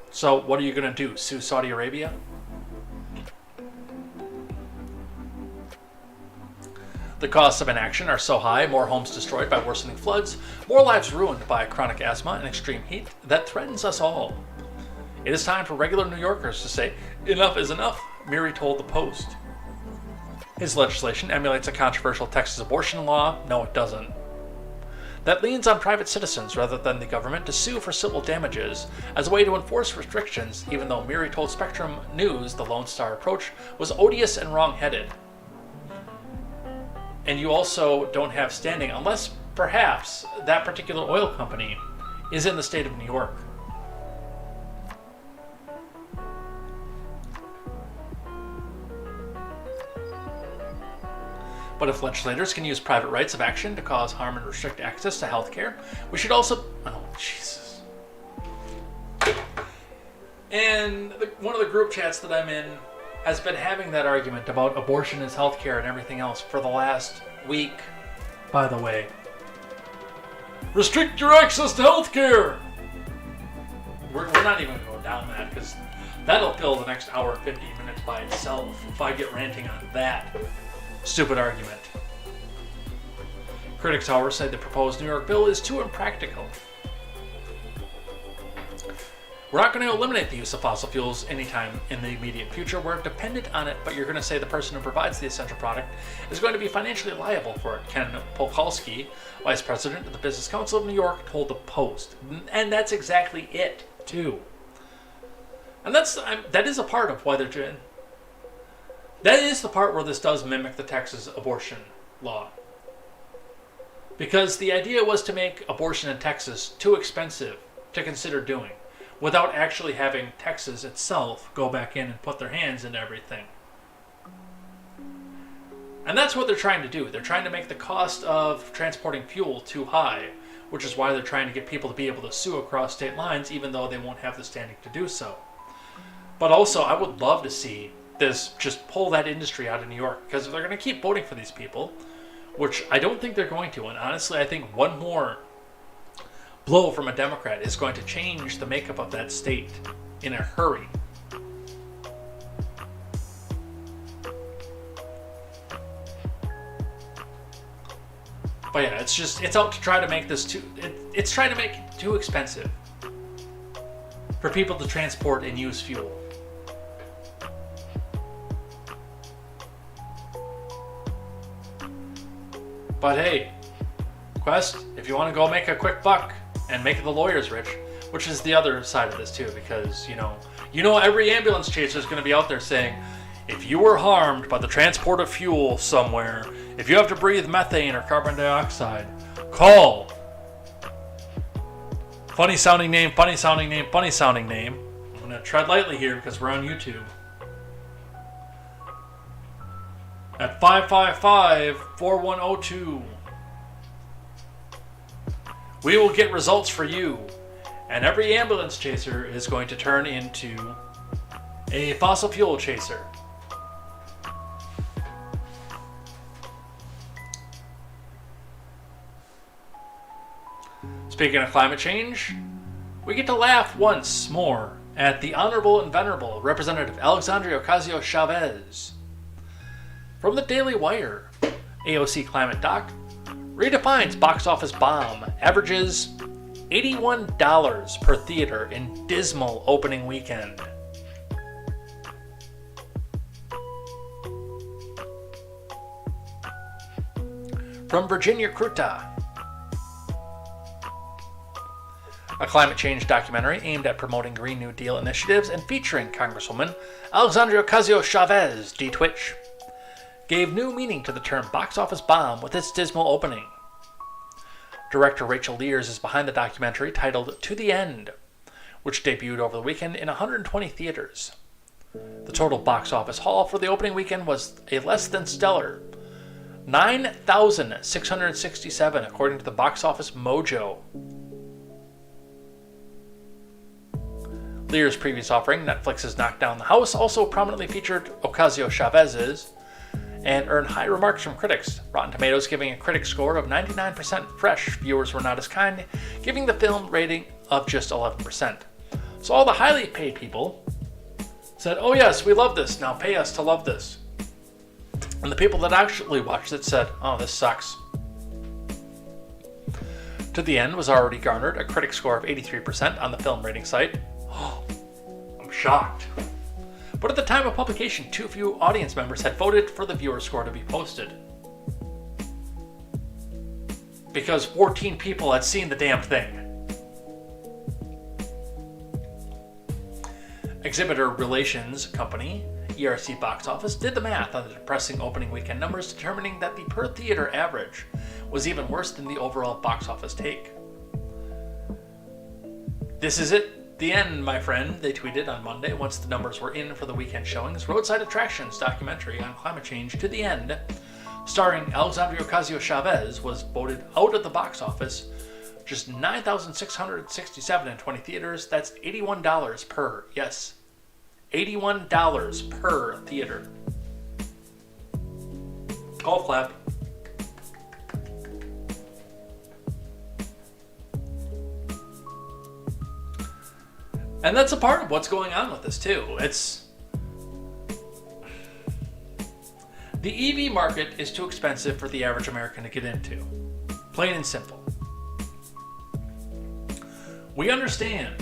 So what are you going to do? Sue Saudi Arabia? The costs of inaction are so high, more homes destroyed by worsening floods, more lives ruined by chronic asthma and extreme heat, that threatens us all. It is time for regular New Yorkers to say, enough is enough, Miri told the Post. His legislation emulates a controversial Texas abortion law. No, it doesn't. That leans on private citizens rather than the government to sue for civil damages as a way to enforce restrictions, even though Miri told Spectrum News the Lone Star approach was odious and wrong-headed. And you also don't have standing unless, perhaps, that particular oil company is in the state of New York. But if legislators can use private rights of action to cause harm and restrict access to health care, we should also... Oh, Jesus. And one of the group chats that I'm in has been having that argument about abortion as health care and everything else for the last week, by the way. Restrict your access to health care! We're not even going to go down that, because that'll fill the next hour and 15 minutes by itself if I get ranting on that stupid argument. Critics, however, say the proposed New York bill is too impractical. We're not going to eliminate the use of fossil fuels anytime in the immediate future. We're dependent on it, but you're going to say the person who provides the essential product is going to be financially liable for it, Ken Polkowski, vice president of the Business Council of New York, told the Post. And that's exactly it, too. And that is a part of why they're doing... That is the part where this does mimic the Texas abortion law. Because the idea was to make abortion in Texas too expensive to consider doing, without actually having Texas itself go back in and put their hands into everything. And that's what they're trying to do. They're trying to make the cost of transporting fuel too high, which is why they're trying to get people to be able to sue across state lines, even though they won't have the standing to do so. But also, I would love to see this just pull that industry out of New York, because if they're going to keep voting for these people, which I don't think they're going to, and honestly I think one more blow from a Democrat is going to change the makeup of that state in a hurry. But yeah, it's out to try to make this it's trying to make it too expensive for people to transport and use fuel. But hey, Quest, if you want to go make a quick buck and make the lawyers rich, which is the other side of this too, because you know every ambulance chaser is going to be out there saying, if you were harmed by the transport of fuel somewhere, if you have to breathe methane or carbon dioxide, call. Funny sounding name, funny sounding name, funny sounding name. I'm going to tread lightly here because we're on YouTube. At 555-4102. We will get results for you. And every ambulance chaser is going to turn into a fossil fuel chaser. Speaking of climate change, we get to laugh once more at the Honorable and Venerable Representative Alexandria Ocasio-Chavez. From the Daily Wire, AOC Climate Doc redefines box office bomb, averages $81 per theater in dismal opening weekend. From Virginia Kruta, a climate change documentary aimed at promoting Green New Deal initiatives and featuring Congresswoman Alexandria Ocasio-Chavez, D-Twitch, gave new meaning to the term box office bomb with its dismal opening. Director Rachel Lears is behind the documentary titled To the End, which debuted over the weekend in 120 theaters. The total box office haul for the opening weekend was a less than stellar 9,667 according to the Box Office Mojo. Lear's previous offering, Netflix's Knock Down the House, also prominently featured Ocasio-Chavez's and earned high remarks from critics. Rotten Tomatoes giving a critic score of 99% fresh. Viewers were not as kind, giving the film rating of just 11%. So all the highly paid people said, oh yes, we love this, now pay us to love this. And the people that actually watched it said, oh, this sucks. To the End was already garnered a critic score of 83% on the film rating site. Oh, I'm shocked. But at the time of publication, too few audience members had voted for the viewer score to be posted. Because 14 people had seen the damn thing. Exhibitor Relations Company, ERC Box Office, did the math on the depressing opening weekend numbers, determining that the per-theater average was even worse than the overall box office take. This is it, the end, my friend, they tweeted on Monday once the numbers were in for the weekend showings. Roadside Attractions documentary on climate change, To the End, starring Alexandria Ocasio-Chavez, was voted out of the box office. Just 9,667 in 20 theaters. That's $81 per. Yes, $81 per theater. Golf clap. And that's a part of what's going on with this too. It's the EV market is too expensive for the average American to get into. Plain and simple. We understand,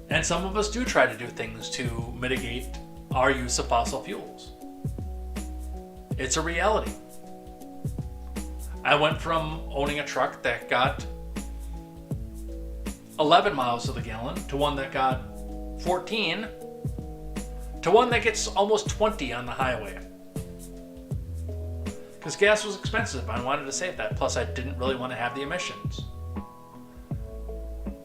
and some of us do try to do things to mitigate our use of fossil fuels. It's a reality. I went from owning a truck that got 11 miles to the gallon to one that got 14 to one that gets almost 20 on the highway. Because gas was expensive. I wanted to save that. Plus, I didn't really want to have the emissions.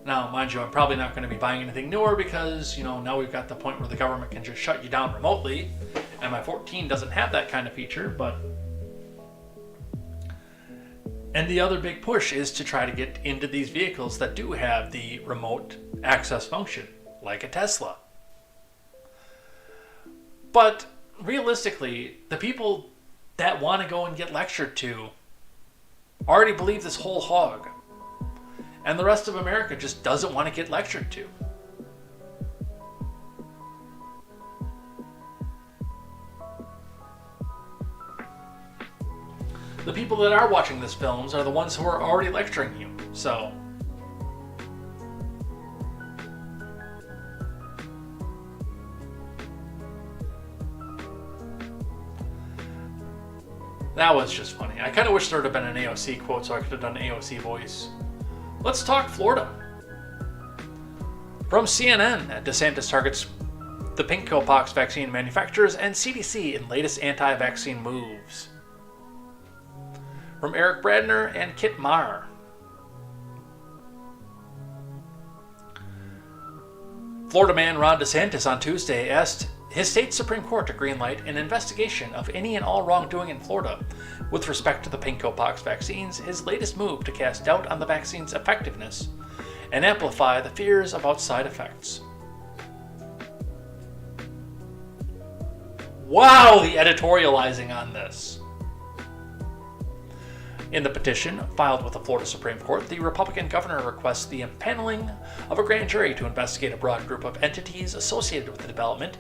Now, mind you, I'm probably not going to be buying anything newer because, now we've got the point where the government can just shut you down remotely, and my 14 doesn't have that kind of feature, but... And the other big push is to try to get into these vehicles that do have the remote access function, like a Tesla. But realistically, the people that want to go and get lectured to already believe this whole hog. And the rest of America just doesn't want to get lectured to. The people that are watching these films are the ones who are already lecturing you, so... That was just funny. I kind of wish there would have been an AOC quote so I could have done AOC voice. Let's talk Florida. From CNN, DeSantis targets the pinkpox vaccine manufacturers and CDC in latest anti-vaccine moves. From Eric Bradner and Kit Marr. Florida man Ron DeSantis on Tuesday asked his state Supreme Court to greenlight an investigation of any and all wrongdoing in Florida with respect to the pinkpox vaccines, his latest move to cast doubt on the vaccine's effectiveness and amplify the fears about side effects. Wow, the editorializing on this. In the petition filed with the Florida Supreme Court, the Republican governor requests the impaneling of a grand jury to investigate a broad group of entities associated with the development,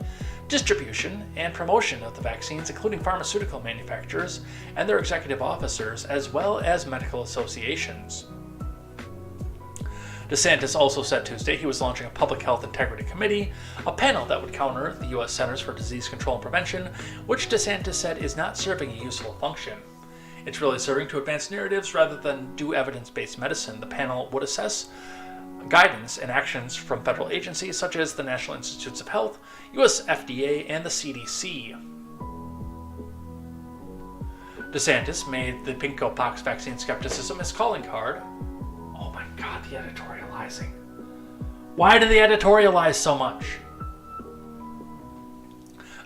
distribution, and promotion of the vaccines, including pharmaceutical manufacturers and their executive officers, as well as medical associations. DeSantis also said Tuesday he was launching a Public Health Integrity Committee, a panel that would counter the U.S. Centers for Disease Control and Prevention, which DeSantis said is not serving a useful function. It's really serving to advance narratives rather than do evidence-based medicine. The panel would assess guidance and actions from federal agencies such as the National Institutes of Health, US FDA, and the CDC. DeSantis made the pinkpox vaccine skepticism his calling card. Oh my God, the editorializing. Why do they editorialize so much?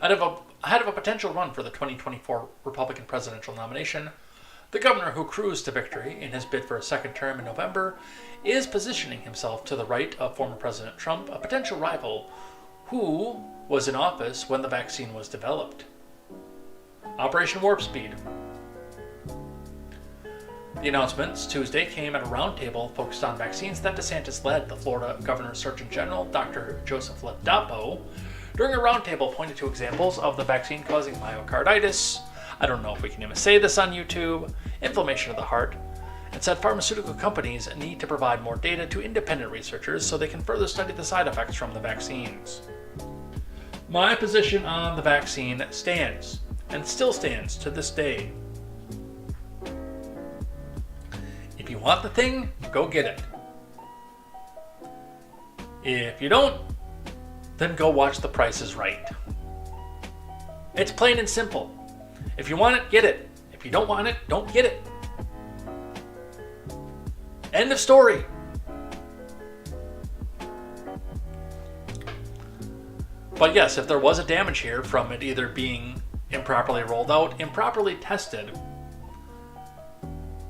Ahead of a potential run for the 2024 Republican presidential nomination, The governor, who cruised to victory in his bid for a second term in November, is positioning himself to the right of former President Trump, a potential rival who was in office when the vaccine was developed. Operation Warp Speed. The announcements Tuesday came at a roundtable focused on vaccines that DeSantis led. The Florida Governor's Surgeon General, Dr. Joseph Ladapo, during a roundtable pointed to examples of the vaccine causing myocarditis, I don't know if we can even say this on YouTube, inflammation of the heart, and said pharmaceutical companies need to provide more data to independent researchers so they can further study the side effects from the vaccines. My position on the vaccine stands, and still stands to this day. If you want the thing, go get it. If you don't, then go watch The Price is Right. It's plain and simple. If you want it, get it. If you don't want it, don't get it. End of story. But yes, if there was a damage here from it either being improperly rolled out, improperly tested,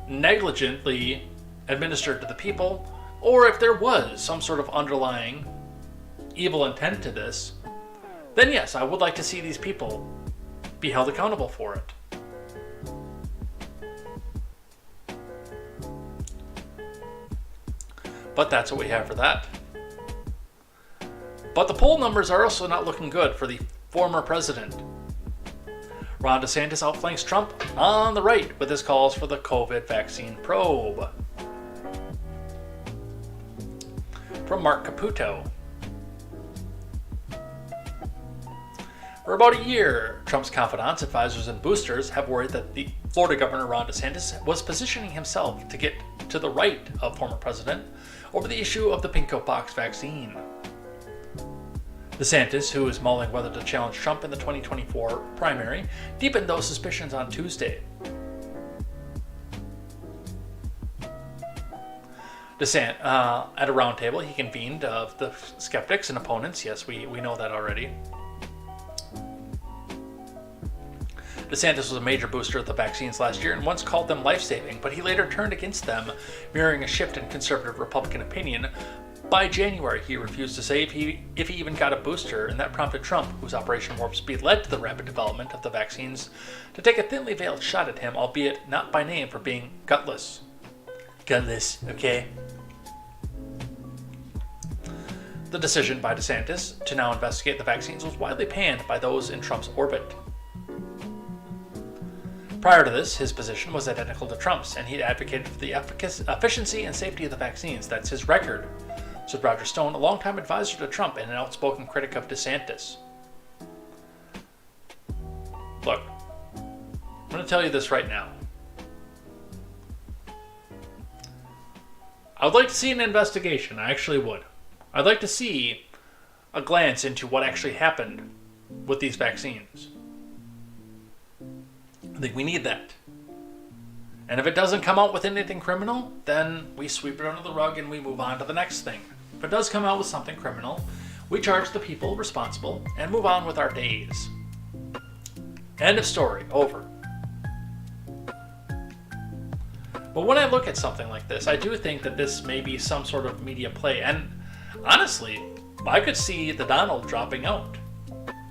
negligently administered to the people, or if there was some sort of underlying evil intent to this, then yes, I would like to see these people be held accountable for it. But that's what we have for that. But the poll numbers are also not looking good for the former president. Ron DeSantis outflanks Trump on the right with his calls for the COVID vaccine probe. From Mark Caputo. For about a year, Trump's confidants, advisors, and boosters have worried that the Florida Governor Ron DeSantis was positioning himself to get to the right of former president over the issue of the pinko-pox vaccine. DeSantis, who is mulling whether to challenge Trump in the 2024 primary, deepened those suspicions on Tuesday. At a roundtable he convened of the skeptics and opponents. Yes, we know that already. DeSantis was a major booster of the vaccines last year and once called them life-saving, but he later turned against them, mirroring a shift in conservative Republican opinion. By January, he refused to say if he even got a booster, and that prompted Trump, whose Operation Warp Speed led to the rapid development of the vaccines, to take a thinly veiled shot at him, albeit not by name, for being gutless. Gutless, okay? The decision by DeSantis to now investigate the vaccines was widely panned by those in Trump's orbit. Prior to this, his position was identical to Trump's, and he advocated for the efficiency and safety of the vaccines. That's his record, said Roger Stone, a longtime advisor to Trump and an outspoken critic of DeSantis. Look, I'm going to tell you this right now. I would like to see an investigation. I actually would. I'd like to see a glance into what actually happened with these vaccines. I think we need that. And if it doesn't come out with anything criminal, then we sweep it under the rug and we move on to the next thing. If it does come out with something criminal, we charge the people responsible and move on with our days. End of story. Over. But when I look at something like this, I do think that this may be some sort of media play. And honestly, I could see the Donald dropping out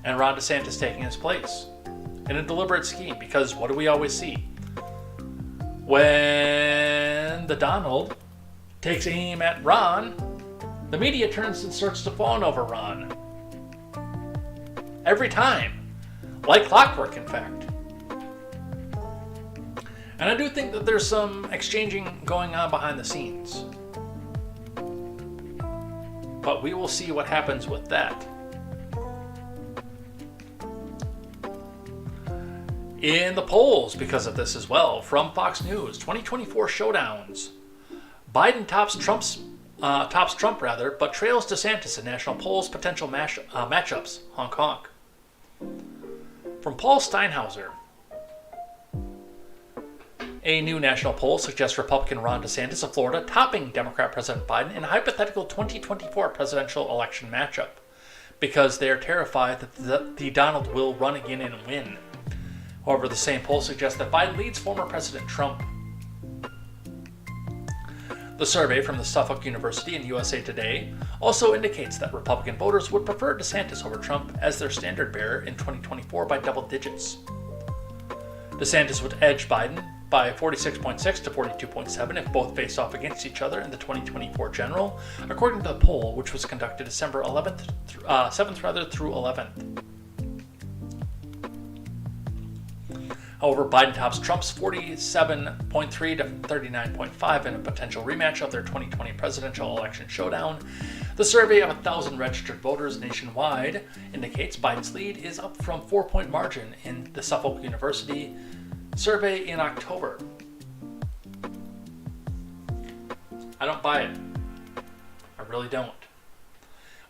and Ron DeSantis taking his place in a deliberate scheme, because what do we always see? When the Donald takes aim at Ron, the media turns and starts to fawn over Ron. Every time. Like clockwork, in fact. And I do think that there's some exchanging going on behind the scenes. But we will see what happens with that. In the polls because of this as well, from Fox News, 2024 showdowns. Biden tops Trump, but trails DeSantis in national polls, potential matchups, honk honk. From Paul Steinhauser, a new national poll suggests Republican Ron DeSantis of Florida topping Democrat President Biden in a hypothetical 2024 presidential election matchup, because they are terrified that the Donald will run again and win. However, the same poll suggests that Biden leads former President Trump. The survey from the Suffolk University and USA Today also indicates that Republican voters would prefer DeSantis over Trump as their standard bearer in 2024 by double digits. DeSantis would edge Biden by 46.6 to 42.7 if both faced off against each other in the 2024 general, according to the poll, which was conducted December 7th through 11th. However, Biden tops Trump's 47.3 to 39.5 in a potential rematch of their 2020 presidential election showdown. The survey of 1,000 registered voters nationwide indicates Biden's lead is up from 4-point margin in the Suffolk University survey in October. I don't buy it. I really don't.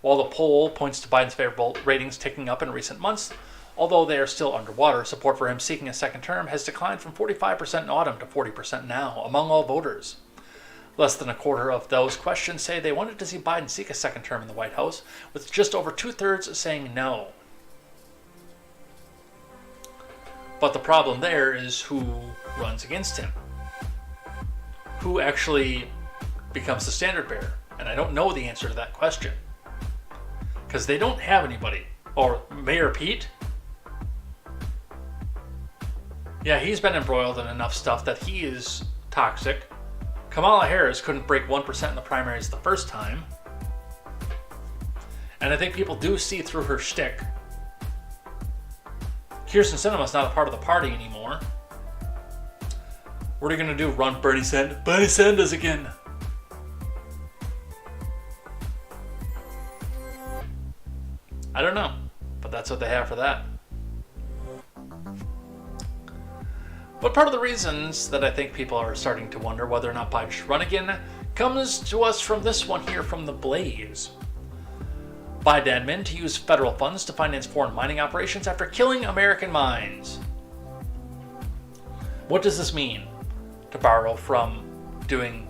While the poll points to Biden's favorable ratings ticking up in recent months, although they are still underwater, support for him seeking a second term has declined from 45% in autumn to 40% now among all voters. Less than a quarter of those questioned say they wanted to see Biden seek a second term in the White House, with just over 2/3 saying no. But the problem there is who runs against him. Who actually becomes the standard bearer? And I don't know the answer to that question. Because they don't have anybody. Or Mayor Pete? Yeah, he's been embroiled in enough stuff that he is toxic. Kamala Harris couldn't break 1% in the primaries the first time. And I think people do see through her shtick. Kyrsten Sinema's not a part of the party anymore. What are you going to do? Run Bernie Sanders again? I don't know. But that's what they have for that. But part of the reasons that I think people are starting to wonder whether or not Biden should run again comes to us from this one here from The Blaze. Biden admin to use federal funds to finance foreign mining operations after killing American mines. What does this mean? To borrow from doing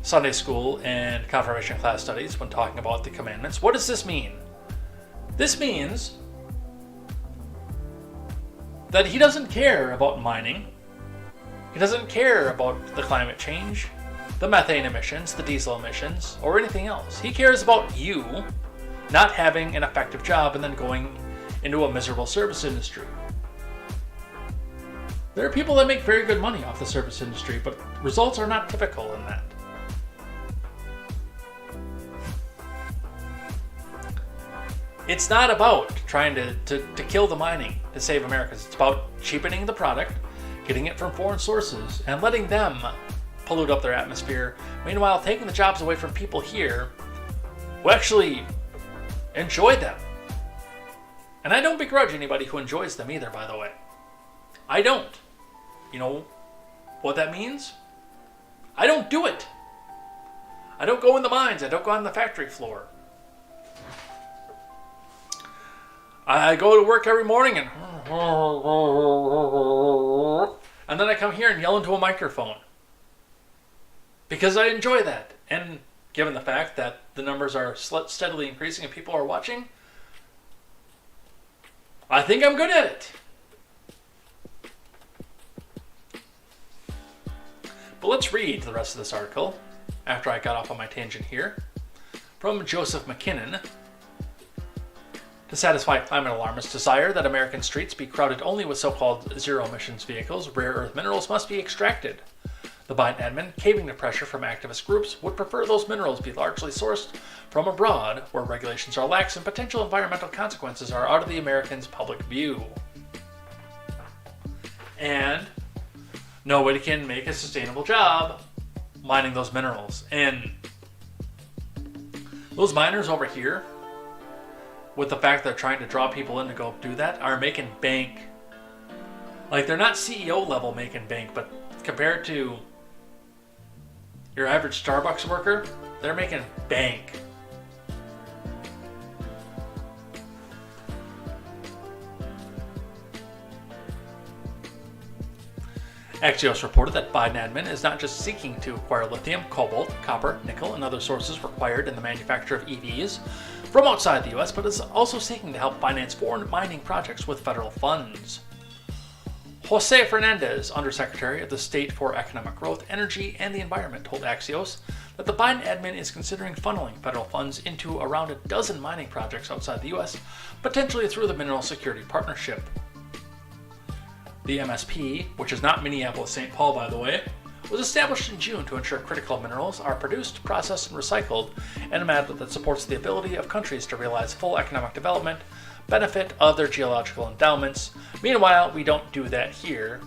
Sunday school and confirmation class studies when talking about the commandments, what does this mean? This means that he doesn't care about mining. He doesn't care about the climate change, the methane emissions, the diesel emissions, or anything else. He cares about you not having an effective job and then going into a miserable service industry. There are people that make very good money off the service industry, but results are not typical in that. It's not about trying to kill the mining to save Americans. It's about cheapening the product, getting it from foreign sources, and letting them pollute up their atmosphere. Meanwhile, taking the jobs away from people here who actually enjoy them. And I don't begrudge anybody who enjoys them either, by the way. I don't. You know what that means? I don't do it. I don't go in the mines. I don't go on the factory floor. I go to work every morning and then I come here and yell into a microphone. Because I enjoy that. And given the fact that the numbers are steadily increasing and people are watching, I think I'm good at it. But let's read the rest of this article after I got off on my tangent here. From Joseph McKinnon. To satisfy climate alarmists' desire that American streets be crowded only with so-called zero-emissions vehicles, rare earth minerals must be extracted. The Biden admin, caving to pressure from activist groups, would prefer those minerals be largely sourced from abroad, where regulations are lax and potential environmental consequences are out of the Americans' public view. And nobody can make a sustainable job mining those minerals. And those miners over here, with the fact they're trying to draw people in to go do that, are making bank. Like, they're not CEO level making bank, but compared to your average Starbucks worker, they're making bank. Axios reported that Biden admin is not just seeking to acquire lithium, cobalt, copper, nickel, and other sources required in the manufacture of EVs from outside the U.S., but is also seeking to help finance foreign mining projects with federal funds. Jose Fernandez, Undersecretary of the State for Economic Growth, Energy, and the Environment, told Axios that the Biden admin is considering funneling federal funds into around a dozen mining projects outside the U.S., potentially through the Mineral Security Partnership. The MSP, which is not Minneapolis-St. Paul, by the way, was established in June to ensure critical minerals are produced, processed, and recycled in a manner that supports the ability of countries to realize full economic development, benefit of their geological endowments. Meanwhile, we don't do that here,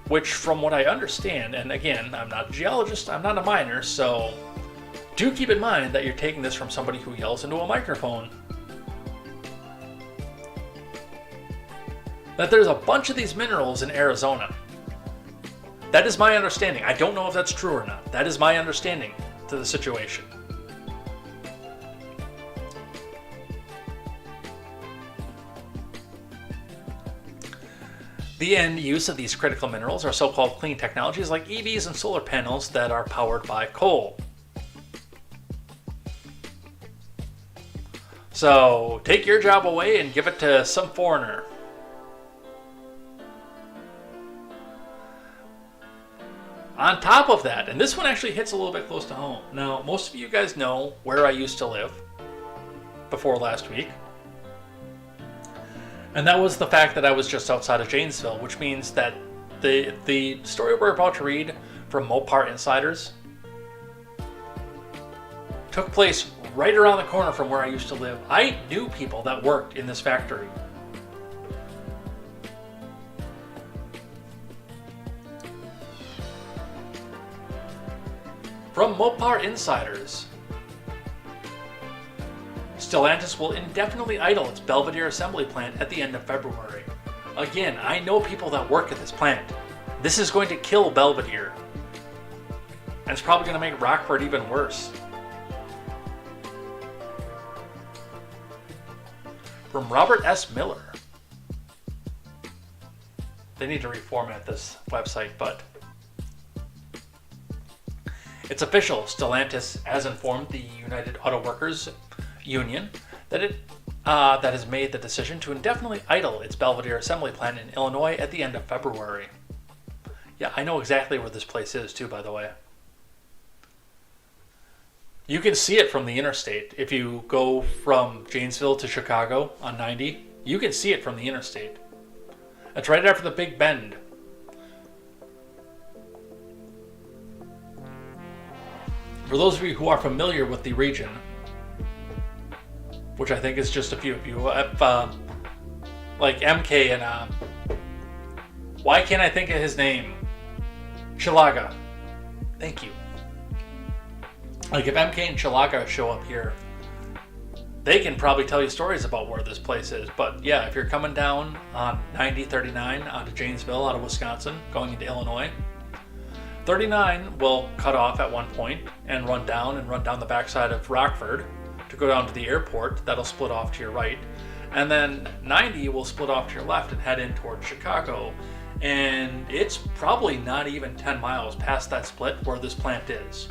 which from what I understand, and again, I'm not a geologist, I'm not a miner, so do keep in mind that you're taking this from somebody who yells into a microphone. That there's a bunch of these minerals in Arizona. That is my understanding. I don't know if that's true or not. That is my understanding to the situation. The end use of these critical minerals are so-called clean technologies like EVs and solar panels that are powered by coal. So take your job away and give it to some foreigner. On top of that, and this one actually hits a little bit close to home. Now, most of you guys know where I used to live before last week. And that was the fact that I was just outside of Janesville, which means that the story we're about to read from Mopar Insiders took place right around the corner from where I used to live. I knew people that worked in this factory. From Mopar Insiders, Stellantis will indefinitely idle its Belvidere assembly plant at the end of February. Again, I know people that work at this plant. This is going to kill Belvidere. And it's probably going to make Rockford even worse. From Robert S. Miller. They need to reformat this website, but it's official. Stellantis has informed the United Auto Workers Union that it has made the decision to indefinitely idle its Belvidere assembly plant in Illinois at the end of February. Yeah, I know exactly where this place is too, by the way. You can see it from the interstate. If you go from Janesville to Chicago on 90, you can see it from the interstate. It's right after the Big Bend. For those of you who are familiar with the region, which I think is just a few of you, like MK and why can't I think of his name? Chilaga. Thank you. Like if MK and Chilaga show up here, they can probably tell you stories about where this place is. But yeah, if you're coming down on 9039 out of Janesville, out of Wisconsin, going into Illinois, 39 will cut off at one point and run down the backside of Rockford to go down to the airport. That'll split off to your right. And then 90 will split off to your left and head in towards Chicago. And it's probably not even 10 miles past that split where this plant is.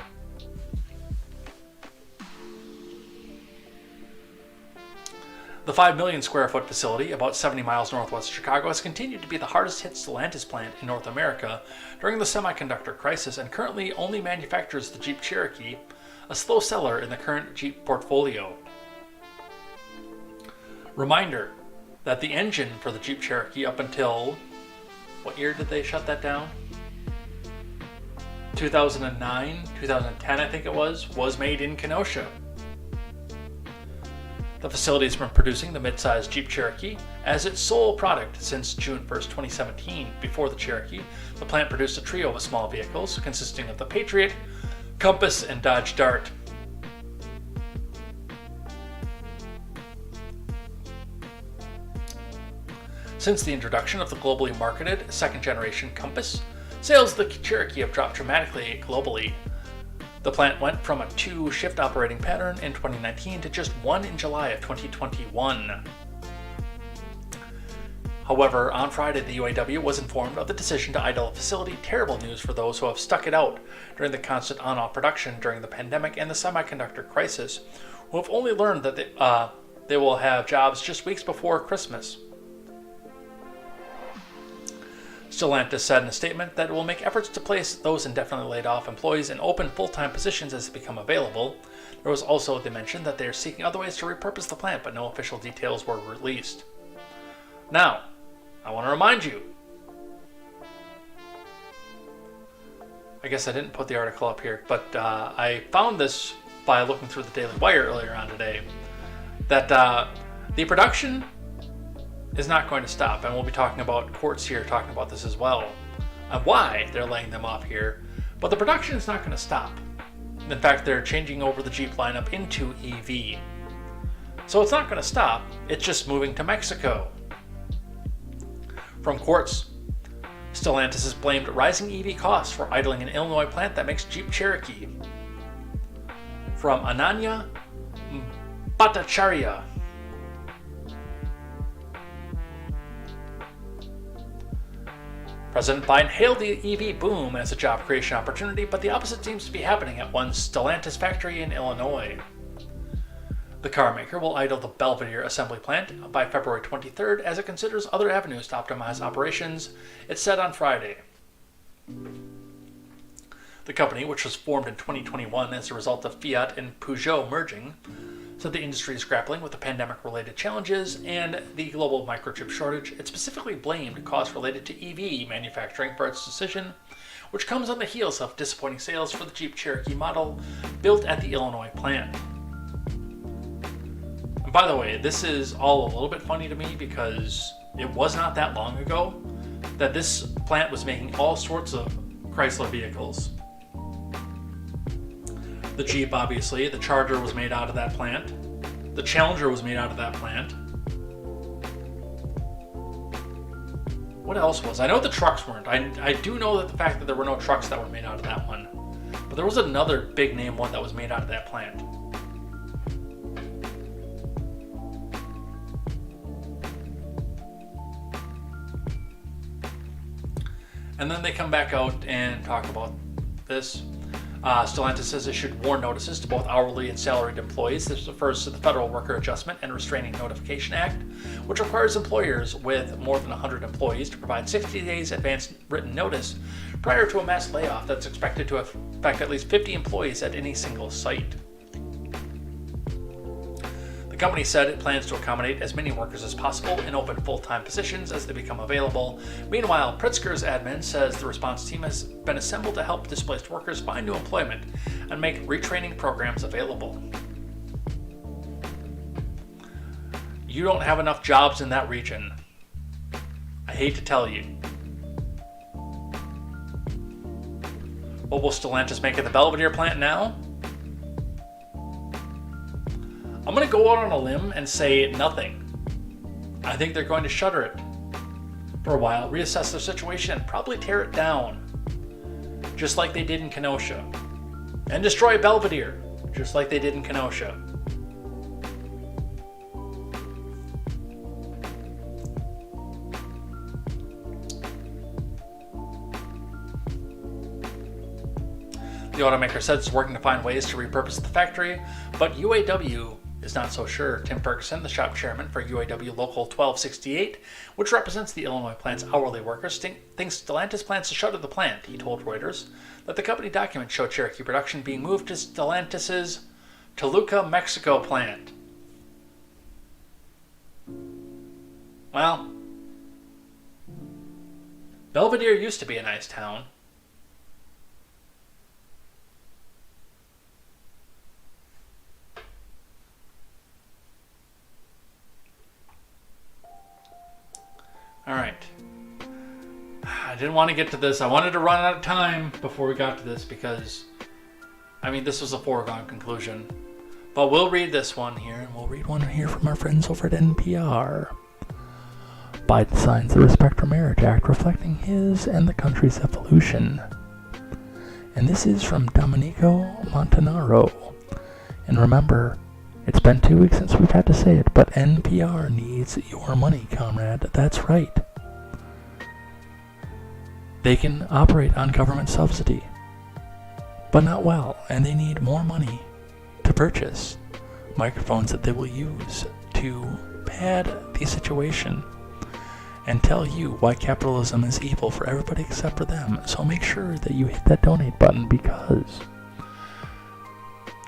The 5 million square foot facility, about 70 miles northwest of Chicago, has continued to be the hardest hit Stellantis plant in North America during the semiconductor crisis and currently only manufactures the Jeep Cherokee, a slow seller in the current Jeep portfolio. Reminder that the engine for the Jeep Cherokee up until, what year did they shut that down? 2009, 2010 I think it was made in Kenosha. The facility has been producing the mid-size Jeep Cherokee as its sole product since June 1st, 2017. Before the Cherokee, the plant produced a trio of small vehicles consisting of the Patriot, Compass, and Dodge Dart. Since the introduction of the globally marketed second-generation Compass, sales of the Cherokee have dropped dramatically globally. The plant went from a 2-shift operating pattern in 2019 to just 1 in July of 2021. However, on Friday, the UAW was informed of the decision to idle the facility. Terrible news for those who have stuck it out during the constant on-off production during the pandemic and the semiconductor crisis, who have only learned that they will have jobs just weeks before Christmas. Stellantis said in a statement that it will make efforts to place those indefinitely laid off employees in open full-time positions as they become available. There was also the mention that they are seeking other ways to repurpose the plant, but no official details were released. Now, I want to remind you, I guess I didn't put the article up here, but I found this by looking through the Daily Wire earlier on today, that the production is not going to stop, and we'll be talking about courts here talking about this as well, and why they're laying them off here, but the production is not going to stop. In fact, they're changing over the Jeep lineup into EV. So it's not going to stop, it's just moving to Mexico. From courts, Stellantis has blamed rising EV costs for idling an Illinois plant that makes Jeep Cherokee. From Ananya Bhattacharya. President Biden hailed the EV boom as a job creation opportunity, but the opposite seems to be happening at one Stellantis factory in Illinois. The car maker will idle the Belvidere assembly plant by February 23rd as it considers other avenues to optimize operations, it said on Friday. The company, which was formed in 2021 as a result of Fiat and Peugeot merging, said the industry is grappling with the pandemic-related challenges and the global microchip shortage. It specifically blamed costs related to EV manufacturing for its decision, which comes on the heels of disappointing sales for the Jeep Cherokee model built at the Illinois plant. And by the way, this is all a little bit funny to me because it was not that long ago that this plant was making all sorts of Chrysler vehicles. The Jeep, obviously, the Charger was made out of that plant. The Challenger was made out of that plant. What else was? I know the trucks weren't. I do know that the fact that there were no trucks that were made out of that one. But there was another big name one that was made out of that plant. And then they come back out and talk about this. Stellantis has issued warn notices to both hourly and salaried employees. This refers to the Federal Worker Adjustment and Restraining Notification Act, which requires employers with more than 100 employees to provide 60 days advance written notice prior to a mass layoff that's expected to affect at least 50 employees at any single site. The company said it plans to accommodate as many workers as possible in open full-time positions as they become available. Meanwhile, Pritzker's admin says the response team has been assembled to help displaced workers find new employment and make retraining programs available. You don't have enough jobs in that region. I hate to tell you. What will Stellantis make of the Belvidere plant now? I'm going to go out on a limb and say nothing. I think they're going to shutter it for a while, reassess their situation, and probably tear it down, just like they did in Kenosha. And destroy Belvidere, just like they did in Kenosha. The automaker said it's working to find ways to repurpose the factory, but UAW is not so sure. Tim Ferguson, the shop chairman for UAW Local 1268, which represents the Illinois plant's hourly workers, thinks Stellantis plans to shutter the plant. He told Reuters that the company documents show Cherokee production being moved to Stellantis' Toluca, Mexico plant. Well, Belvidere used to be a nice town. Alright. I didn't want to get to this. I wanted to run out of time before we got to this because, this was a foregone conclusion. But we'll read this one here, and we'll read one here from our friends over at NPR. Biden signs the Respect for Marriage Act reflecting his and the country's evolution. And this is from Domenico Montanaro. And remember, it's been 2 weeks since we've had to say it, but NPR needs your money, comrade. That's right. They can operate on government subsidy, but not well, and they need more money to purchase microphones that they will use to pad the situation. and tell you why capitalism is evil for everybody except for them. So make sure that you hit that donate button, because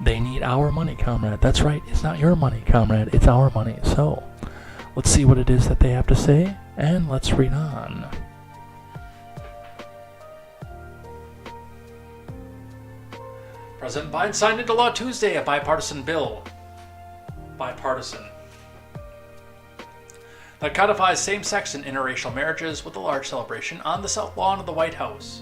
they need our money, comrade. That's right, it's not your money, comrade, it's our money. So let's see what it is that they have to say, and let's read on. President Biden signed into law Tuesday a bipartisan bill. Bipartisan. That codifies same-sex and interracial marriages with a large celebration on the South Lawn of the White House.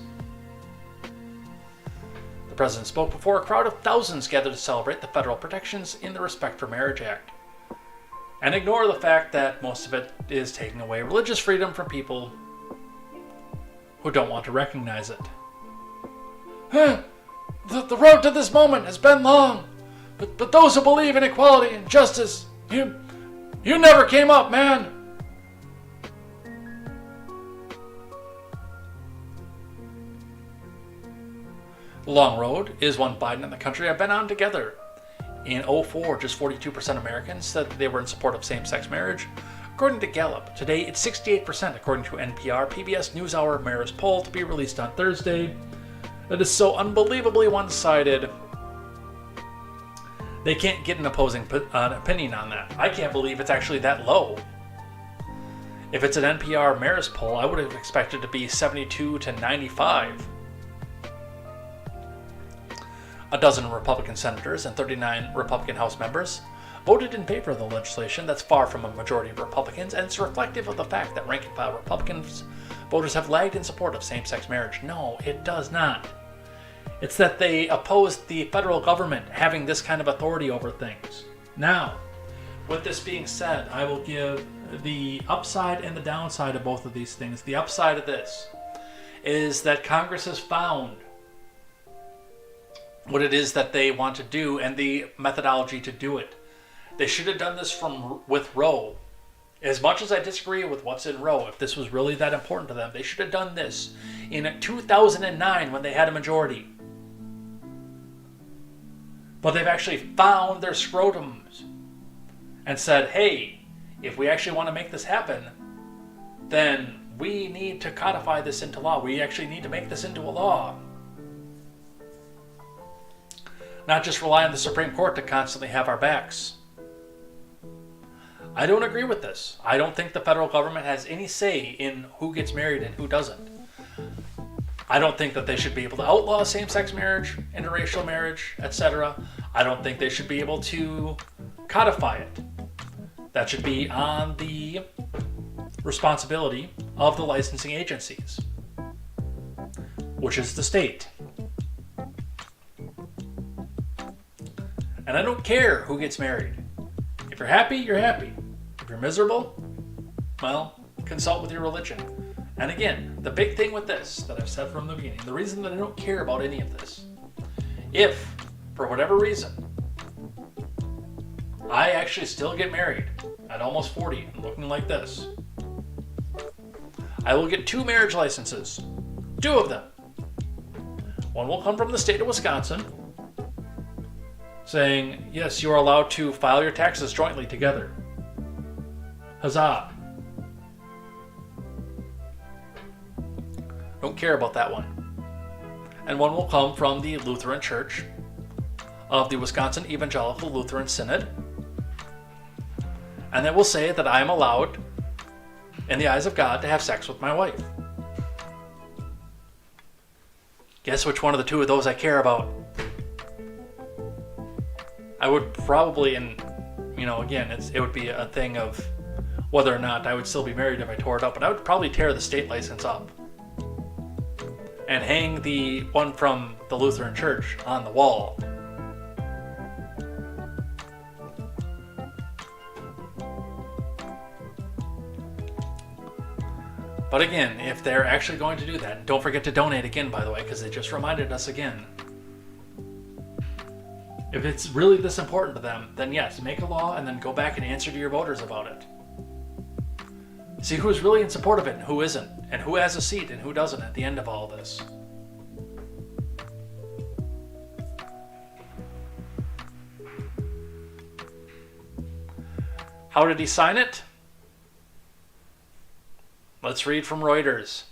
The president spoke before a crowd of thousands gathered to celebrate the federal protections in the Respect for Marriage Act, and ignore the fact that most of it is taking away religious freedom from people who don't want to recognize it. The road to this moment has been long, but those who believe in equality and justice, you never came up, man. The long road is one Biden and the country have been on together. In 2004, just 42% of Americans said that they were in support of same-sex marriage. According to Gallup, today it's 68%, according to NPR PBS NewsHour Marist poll to be released on Thursday. That is so unbelievably one-sided. They can't get an opposing opinion on that. I can't believe it's actually that low. If it's an NPR Marist poll, I would have expected it to be 72 to 95. A dozen Republican senators and 39 Republican House members voted in favor of the legislation that's far from a majority of Republicans, and it's reflective of the fact that rank-and-file Republicans voters have lagged in support of same-sex marriage. No, it does not. It's that they opposed the federal government having this kind of authority over things. Now, with this being said, I will give the upside and the downside of both of these things. The upside of this is that Congress has found what it is that they want to do and the methodology to do it. They should have done this with Roe. As much as I disagree with what's in Roe, if this was really that important to them, they should have done this in 2009 when they had a majority. But they've actually found their scrotums and said, hey, if we actually want to make this happen, then we need to codify this into law. We actually need to make this into a law. Not just rely on the Supreme Court to constantly have our backs. I don't agree with this. I don't think the federal government has any say in who gets married and who doesn't. I don't think that they should be able to outlaw same-sex marriage, interracial marriage, etc. I don't think they should be able to codify it. That should be on the responsibility of the licensing agencies, which is the state. And I don't care who gets married. If you're happy, you're happy. If you're miserable, well, consult with your religion. And again, the big thing with this that I've said from the beginning, the reason that I don't care about any of this, if, for whatever reason, I actually still get married at almost 40 and looking like this, I will get 2 marriage licenses. 2 of them. One will come from the state of Wisconsin, saying, yes, you are allowed to file your taxes jointly together. Huzzah. Don't care about that one. And one will come from the Lutheran Church of the Wisconsin Evangelical Lutheran Synod. And they will say that I am allowed, in the eyes of God, to have sex with my wife. Guess which one of the 2 of those I care about? I would probably, and again, it would be a thing of whether or not I would still be married if I tore it up, but I would probably tear the state license up and hang the one from the Lutheran Church on the wall. But again, if they're actually going to do that, and don't forget to donate again, by the way, because they just reminded us again. If it's really this important to them, then yes, make a law and then go back and answer to your voters about it. See who's really in support of it and who isn't, and who has a seat and who doesn't at the end of all this. How did he sign it? Let's read from Reuters.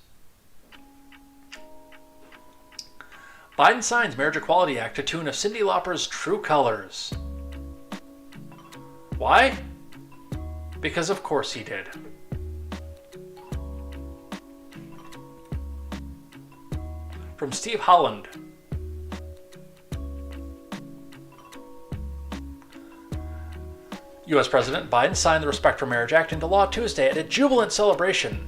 Biden signs Marriage Equality Act to tune of Cyndi Lauper's True Colors. Why? Because of course he did. From Steve Holland. U.S. President Biden signed the Respect for Marriage Act into law Tuesday at a jubilant celebration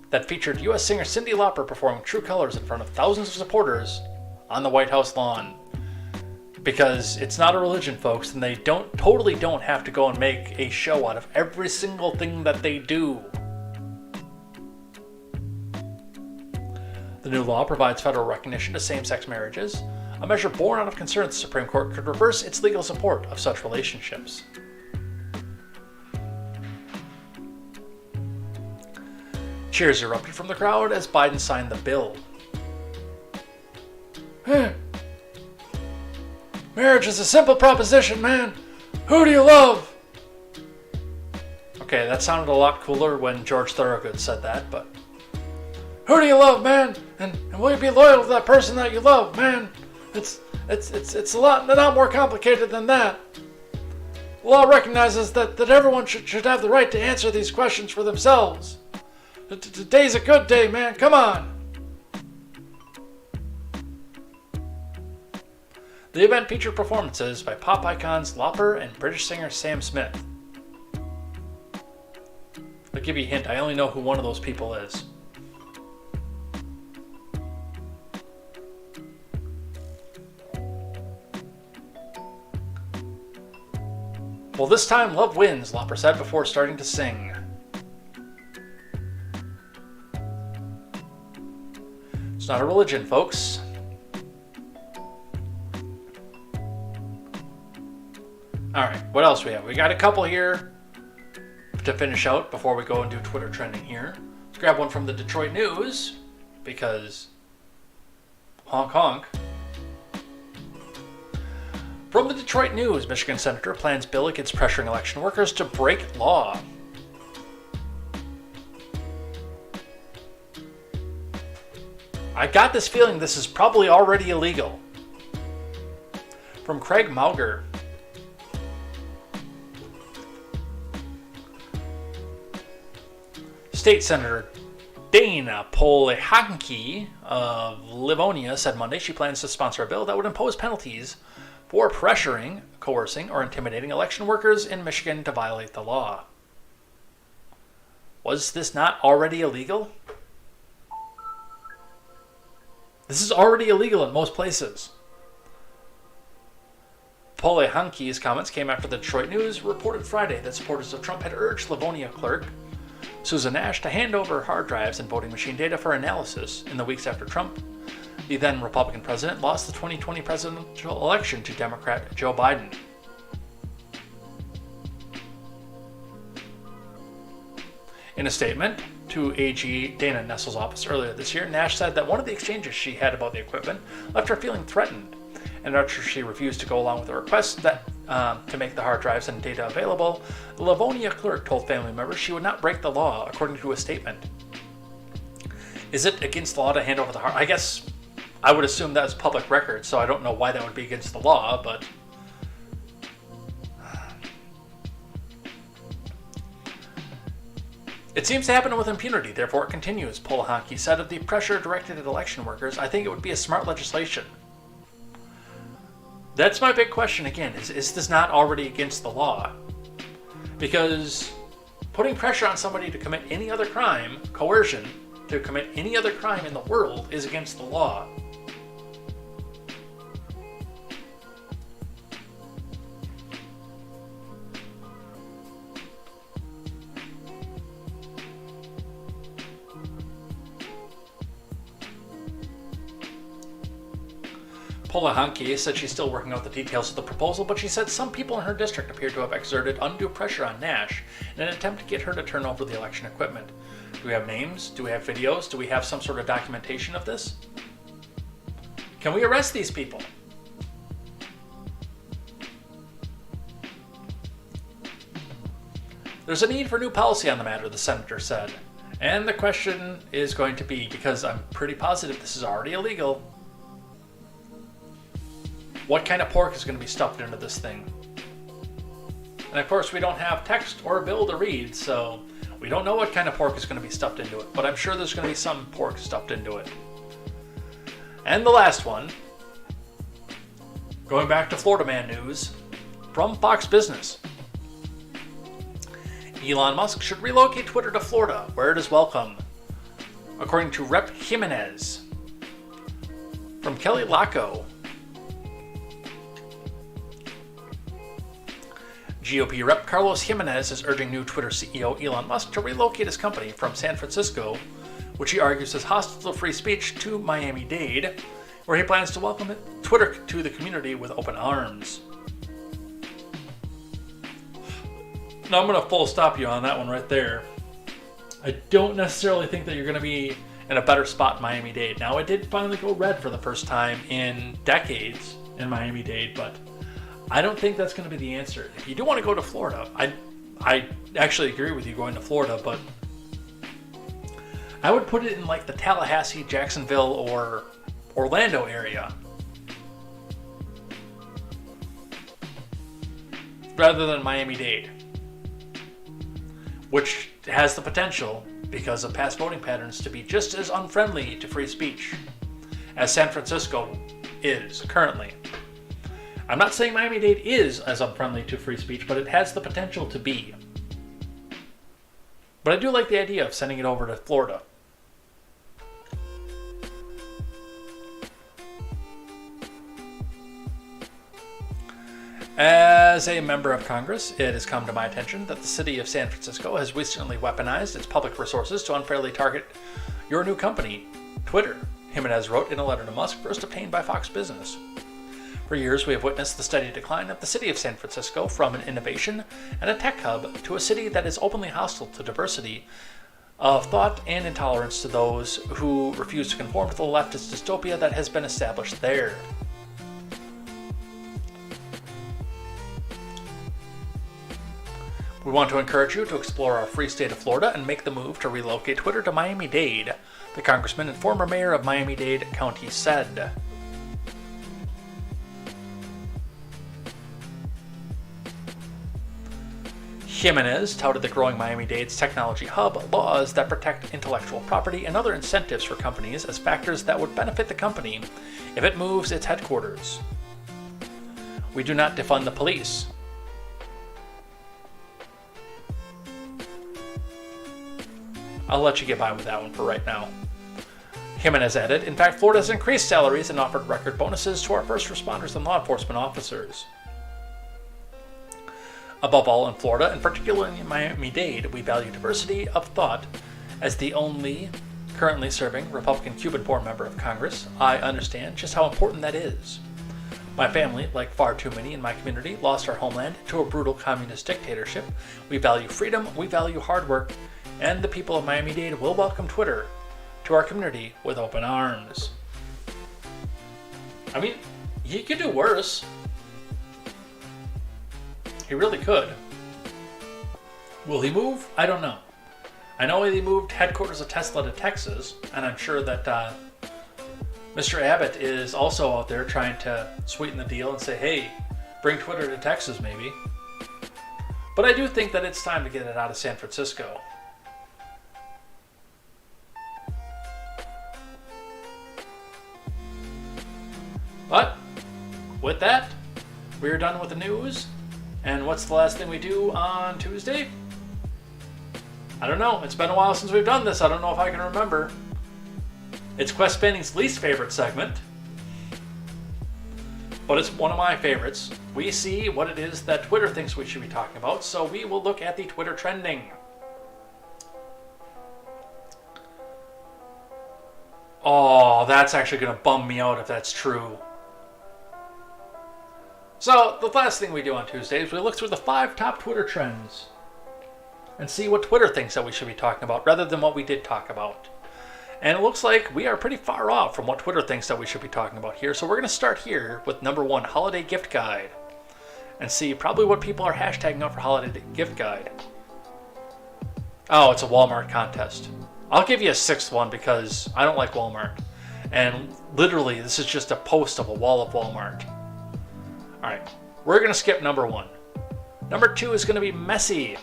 that featured U.S. singer Cyndi Lauper performing True Colors in front of thousands of supporters on the White House lawn. Because it's not a religion, folks, and they totally don't have to go and make a show out of every single thing that they do. The new law provides federal recognition to same-sex marriages, a measure born out of concerns the Supreme Court could reverse its legal support of such relationships. Cheers erupted from the crowd as Biden signed the bill. Marriage is a simple proposition, man. Who do you love? Okay, that sounded a lot cooler when George Thorogood said that, but... Who do you love, man? And will you be loyal to that person that you love, man? It's a lot more complicated than that. The law recognizes that everyone should have the right to answer these questions for themselves. Today's a good day, man. Come on. The event featured performances by pop icons Lauper and British singer Sam Smith. I'll give you a hint. I only know who one of those people is. Well, this time love wins, Lauper said before starting to sing. It's not a religion, folks. Alright, what else we have? We got a couple here to finish out before we go and do Twitter trending here. Let's grab one from the Detroit News, because honk honk. From the Detroit News, Michigan senator plans bill against pressuring election workers to break law. I got this feeling this is probably already illegal. From Craig Mauger. State Senator Dana Polehanki of Livonia said Monday she plans to sponsor a bill that would impose penalties for pressuring, coercing, or intimidating election workers in Michigan to violate the law. Was this not already illegal? This is already illegal in most places. Polehanki's comments came after the Detroit News reported Friday that supporters of Trump had urged Livonia clerk Susan Nash to hand over hard drives and voting machine data for analysis in the weeks after Trump, the then Republican president, lost the 2020 presidential election to Democrat Joe Biden. In a statement to AG Dana Nessel's office earlier this year, Nash said that one of the exchanges she had about the equipment left her feeling threatened, and after she refused to go along with the request that to make the hard drives and data available, the Livonia clerk told family members she would not break the law, according to a statement. Is it against the law to hand over the hard? I guess I would assume that's public record, so I don't know why that would be against the law, but it seems to happen with impunity, therefore it continues, Polehanki said of the pressure directed at election workers. I think it would be a smart legislation. That's my big question again, is this not already against the law? Because putting pressure on somebody to commit any other crime, coercion, to commit any other crime in the world is against the law. Polehanki said she's still working out the details of the proposal, but she said some people in her district appear to have exerted undue pressure on Nash in an attempt to get her to turn over the election equipment. Do we have names? Do we have videos? Do we have some sort of documentation of this? Can we arrest these people? There's a need for new policy on the matter, the senator said, And the question is going to be, because I'm pretty positive this is already illegal, what kind of pork is going to be stuffed into this thing? And of course, we don't have text or a bill to read, so we don't know what kind of pork is going to be stuffed into it, but I'm sure there's going to be some pork stuffed into it. And the last one, going back to Florida Man news from Fox Business. Elon Musk should relocate Twitter to Florida, where it is welcome, according to Rep. Jimenez. From Kelly Laco. GOP Rep. Carlos Jimenez is urging new Twitter CEO Elon Musk to relocate his company from San Francisco, which he argues is hostile to free speech, to Miami-Dade, where he plans to welcome Twitter to the community with open arms. Now I'm going to full stop you on that one right there. I don't necessarily think that you're going to be in a better spot in Miami-Dade. Now, it did finally go red for the first time in decades in Miami-Dade, but I don't think that's going to be the answer. If you do want to go to Florida, I actually agree with you going to Florida, but I would put it in like the Tallahassee, Jacksonville, or Orlando area, rather than Miami-Dade, which has the potential, because of past voting patterns, to be just as unfriendly to free speech as San Francisco is currently. I'm not saying Miami-Dade is as unfriendly to free speech, but it has the potential to be. But I do like the idea of sending it over to Florida. As a member of Congress, it has come to my attention that the city of San Francisco has recently weaponized its public resources to unfairly target your new company, Twitter, Jimenez wrote in a letter to Musk, first obtained by Fox Business. For years, we have witnessed the steady decline of the city of San Francisco from an innovation and a tech hub to a city that is openly hostile to diversity of thought and intolerance to those who refuse to conform to the leftist dystopia that has been established there. We want to encourage you to explore our free state of Florida and make the move to relocate Twitter to Miami-Dade, the congressman and former mayor of Miami-Dade County said. Jimenez touted the growing Miami-Dade's technology hub laws that protect intellectual property and other incentives for companies as factors that would benefit the company if it moves its headquarters. We do not defund the police. I'll let you get by with that one for right now. Jimenez added, in fact, Florida has increased salaries and offered record bonuses to our first responders and law enforcement officers. Above all, in Florida, and particularly in Miami-Dade, we value diversity of thought. As the only currently serving Republican-Cuban born member of Congress, I understand just how important that is. My family, like far too many in my community, lost our homeland to a brutal communist dictatorship. We value freedom, we value hard work, and the people of Miami-Dade will welcome Twitter to our community with open arms. I mean, he could do worse. He really could. Will he move? I don't know. I know he moved headquarters of Tesla to Texas, and I'm sure that Mr. Abbott is also out there trying to sweeten the deal and say, hey, bring Twitter to Texas maybe. But I do think that it's time to get it out of San Francisco. But with that, we are done with the news. And what's the last thing we do on Tuesday? I don't know. It's been a while since we've done this. I don't know if I can remember. It's Quest Spanning's least favorite segment, but it's one of my favorites. We see what it is that Twitter thinks we should be talking about, so we will look at the Twitter trending. Oh, that's actually going to bum me out if that's true. So, the last thing we do on Tuesday is we look through the 5 top Twitter trends and see what Twitter thinks that we should be talking about rather than what we did talk about. And it looks like we are pretty far off from what Twitter thinks that we should be talking about here. So we're going to start here with number 1, Holiday Gift Guide, and see probably what people are hashtagging out for Holiday Gift Guide. Oh, it's a Walmart contest. I'll give you a sixth one because I don't like Walmart. And literally, this is just a post of a wall of Walmart. Alright, we're going to skip number 1. Number 2 is going to be Messi.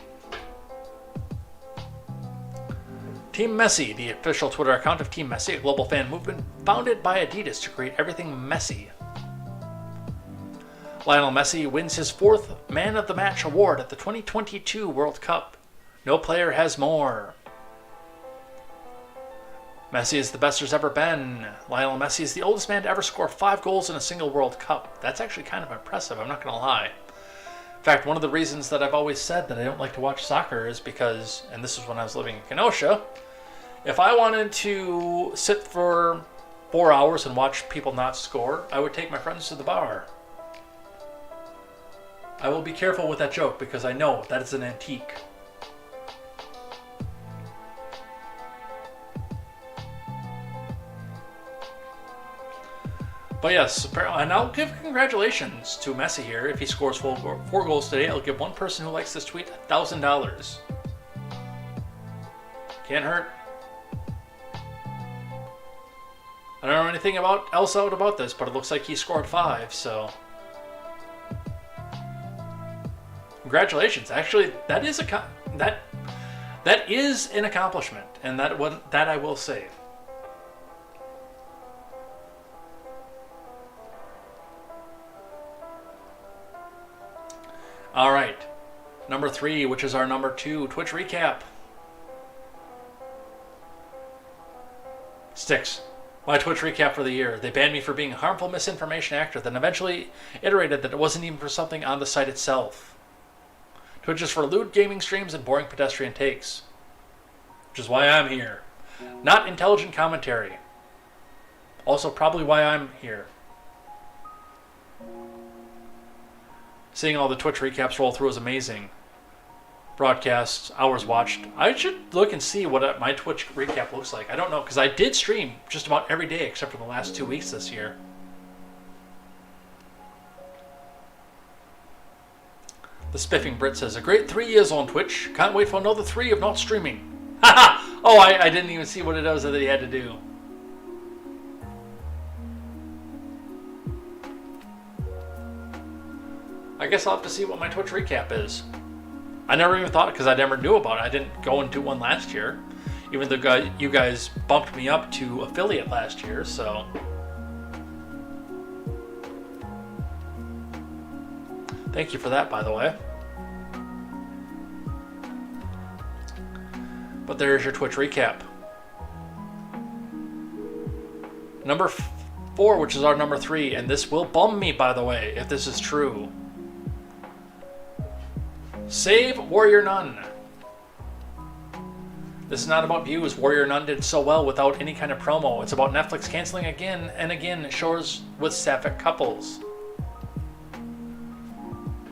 Team Messi, the official Twitter account of Team Messi, a global fan movement founded by Adidas to create everything messy. Lionel Messi wins his 4th Man of the Match award at the 2022 World Cup. No player has more. Messi is the best there's ever been. Lionel Messi is the oldest man to ever score 5 goals in a single World Cup. That's actually kind of impressive, I'm not going to lie. In fact, one of the reasons that I've always said that I don't like to watch soccer is because, and this is when I was living in Kenosha, if I wanted to sit for 4 hours and watch people not score, I would take my friends to the bar. I will be careful with that joke because I know that is an antique. But yes, and I'll give congratulations to Messi here. If he scores 4 goals today, I'll give one person who likes this tweet $1,000. Can't hurt. I don't know anything else out about this, but it looks like he scored 5, so... Congratulations. Actually, that is an accomplishment, and that I will say. All right, number 3, which is our number 2 Twitch recap. Sticks. My Twitch recap for the year. They banned me for being a harmful misinformation actor, then eventually iterated that it wasn't even for something on the site itself. Twitch is for lewd gaming streams and boring pedestrian takes. Which is why I'm here. Not intelligent commentary. Also probably why I'm here. Seeing all the Twitch recaps roll through is amazing. Broadcasts, hours watched. I should look and see what my Twitch recap looks like. I don't know, because I did stream just about every day except for the last 2 weeks this year. The Spiffing Brit says, a great 3 years on Twitch. Can't wait for another 3 of not streaming. Haha! Oh, I didn't even see what it was that he had to do. I guess I'll have to see what my Twitch recap is. I never even thought, because I never knew about it. I didn't go and do one last year. Even though you guys bumped me up to affiliate last year, so... Thank you for that, by the way. But there's your Twitch recap. Number 4, which is our number 3, and this will bum me, by the way, if this is true. Save Warrior Nun. This is not about views. Warrior Nun did so well without any kind of promo. It's about Netflix canceling again and again shows with sapphic couples.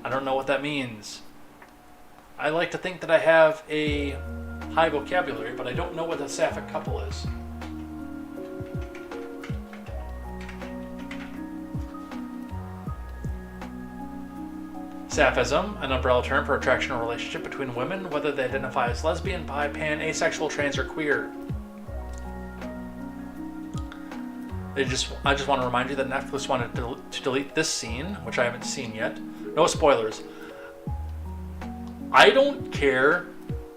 I don't know what that means. I like to think that I have a high vocabulary, but I don't know what a sapphic couple is. Sapphism, an umbrella term for attraction or relationship between women, whether they identify as lesbian, bi, pan, asexual, trans, or queer. I just want to remind you that Netflix wanted to delete this scene, which I haven't seen yet. No spoilers. I don't care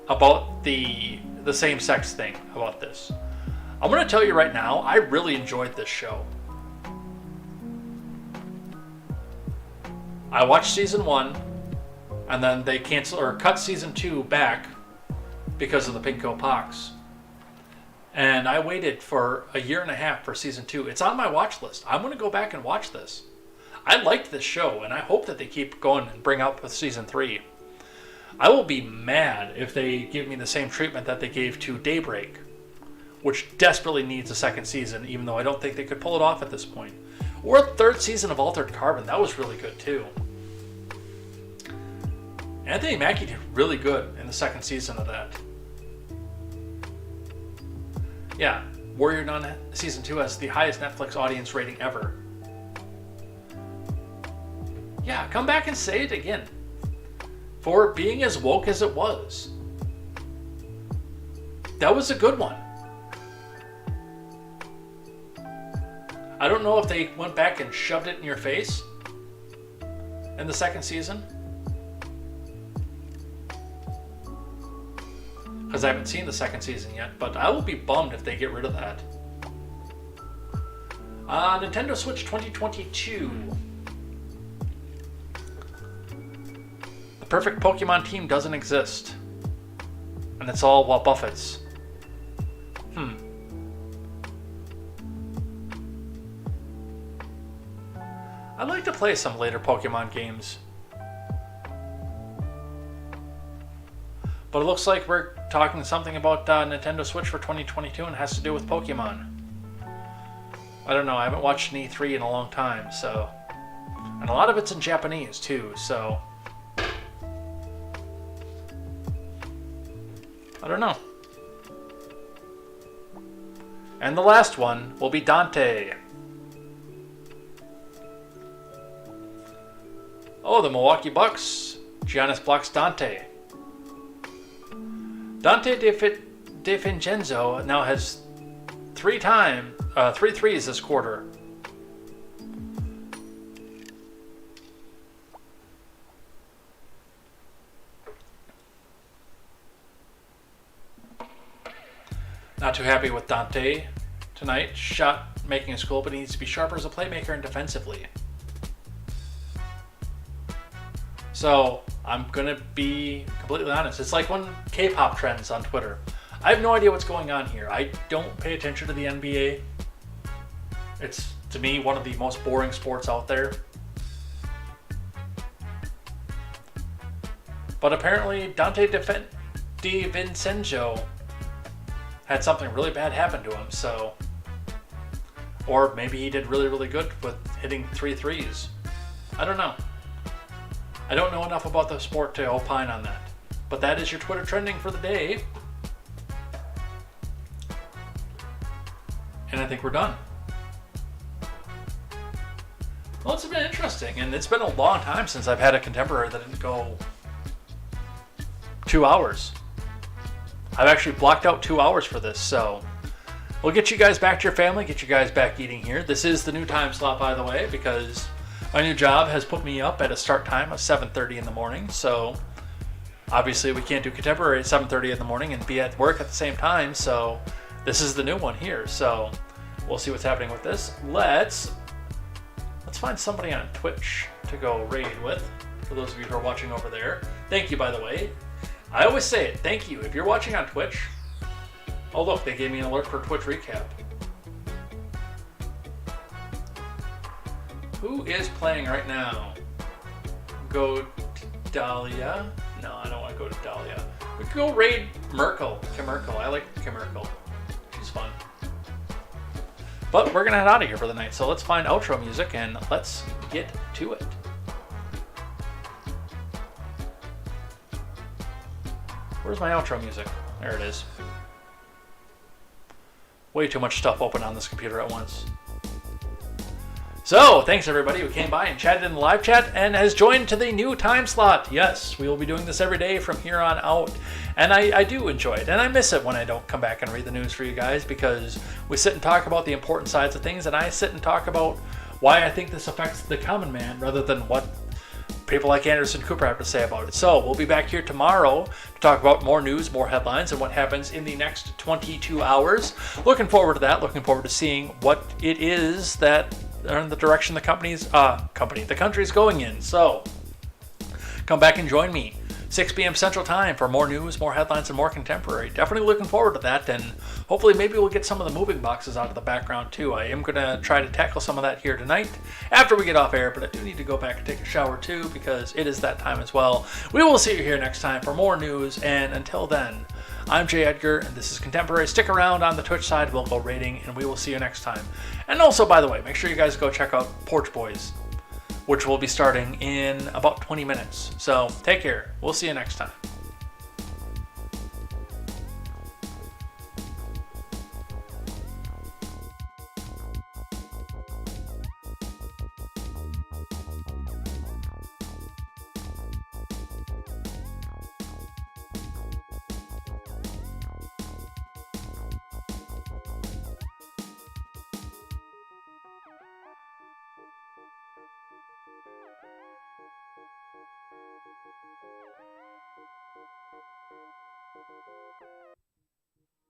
about the same-sex thing about this. I'm going to tell you right now, I really enjoyed this show. I watched season 1, and then they cut season 2 back because of the pinko pox. And I waited for a year and a half for season 2. It's on my watch list. I'm going to go back and watch this. I liked this show, and I hope that they keep going and bring up with season 3. I will be mad if they give me the same treatment that they gave to Daybreak, which desperately needs a second season, even though I don't think they could pull it off at this point. Or a 3rd season of Altered Carbon. That was really good, too. Anthony Mackie did really good in the 2nd season of that. Yeah, Warrior Nun Season 2 has the highest Netflix audience rating ever. Yeah, come back and say it again. For being as woke as it was. That was a good one. I don't know if they went back and shoved it in your face in the second season, because I haven't seen the second season yet, but I will be bummed if they get rid of that. Nintendo Switch 2022. The perfect Pokemon team doesn't exist. And it's all Buffett's. I'd like to play some later Pokemon games. But it looks like we're talking something about Nintendo Switch for 2022 and it has to do with Pokemon. I don't know, I haven't watched an E3 in a long time, so... And a lot of it's in Japanese, too, so... I don't know. And the last one will be Dante. Oh, the Milwaukee Bucks. Giannis blocks Dante. Dante DiVincenzo now has 3 threes this quarter. Not too happy with Dante tonight. Shot making is cool, but he needs to be sharper as a playmaker and defensively. So, I'm gonna be completely honest. It's like when K-pop trends on Twitter. I have no idea what's going on here. I don't pay attention to the NBA. It's, to me, one of the most boring sports out there. But apparently, Dante DiVincenzo had something really bad happen to him, so... Or maybe he did really, really good with hitting 3 threes. I don't know. I don't know enough about the sport to opine on that. But that is your Twitter trending for the day. And I think we're done. Well, it's been interesting, and it's been a long time since I've had a contemporary that didn't go 2 hours. I've actually blocked out 2 hours for this, so we'll get you guys back to your family, get you guys back eating here. This is the new time slot, by the way, because my new job has put me up at a start time of 7:30 in the morning, so obviously we can't do contemporary at 7:30 in the morning and be at work at the same time, so this is the new one here, so we'll see what's happening with this. Let's find somebody on Twitch to go raid with, for those of you who are watching over there. Thank you, by the way. I always say it, thank you. If you're watching on Twitch, oh look, they gave me an alert for Twitch recap. Who is playing right now? Go Dahlia. No, I don't want to go to Dahlia. We could go raid Merkel. Kim Merkel. I like Kim Merkel. She's fun. But we're going to head out of here for the night, so let's find outro music and let's get to it. Where's my outro music? There it is. Way too much stuff open on this computer at once. So, thanks everybody who came by and chatted in the live chat and has joined to the new time slot. Yes, we will be doing this every day from here on out. And I do enjoy it. And I miss it when I don't come back and read the news for you guys, because we sit and talk about the important sides of things, and I sit and talk about why I think this affects the common man rather than what people like Anderson Cooper have to say about it. So we'll be back here tomorrow to talk about more news, more headlines, and what happens in the next 22 hours. Looking forward to that. Looking forward to seeing what it is that are in the direction the the country's going in. So come back and join me 6 p.m. Central Time for more news, more headlines, and more contemporary. Definitely looking forward to that, and hopefully maybe we'll get some of the moving boxes out of the background too. I am going to try to tackle some of that here tonight after we get off air, but I do need to go back and take a shower too, because it is that time as well. We will see you here next time for more news, and until then, I'm Jay Edgar, and this is Contemporary. Stick around on the Twitch side, we'll go rating, and we will see you next time. And also, by the way, make sure you guys go check out Porch Boys, which will be starting in about 20 minutes. So take care. We'll see you next time.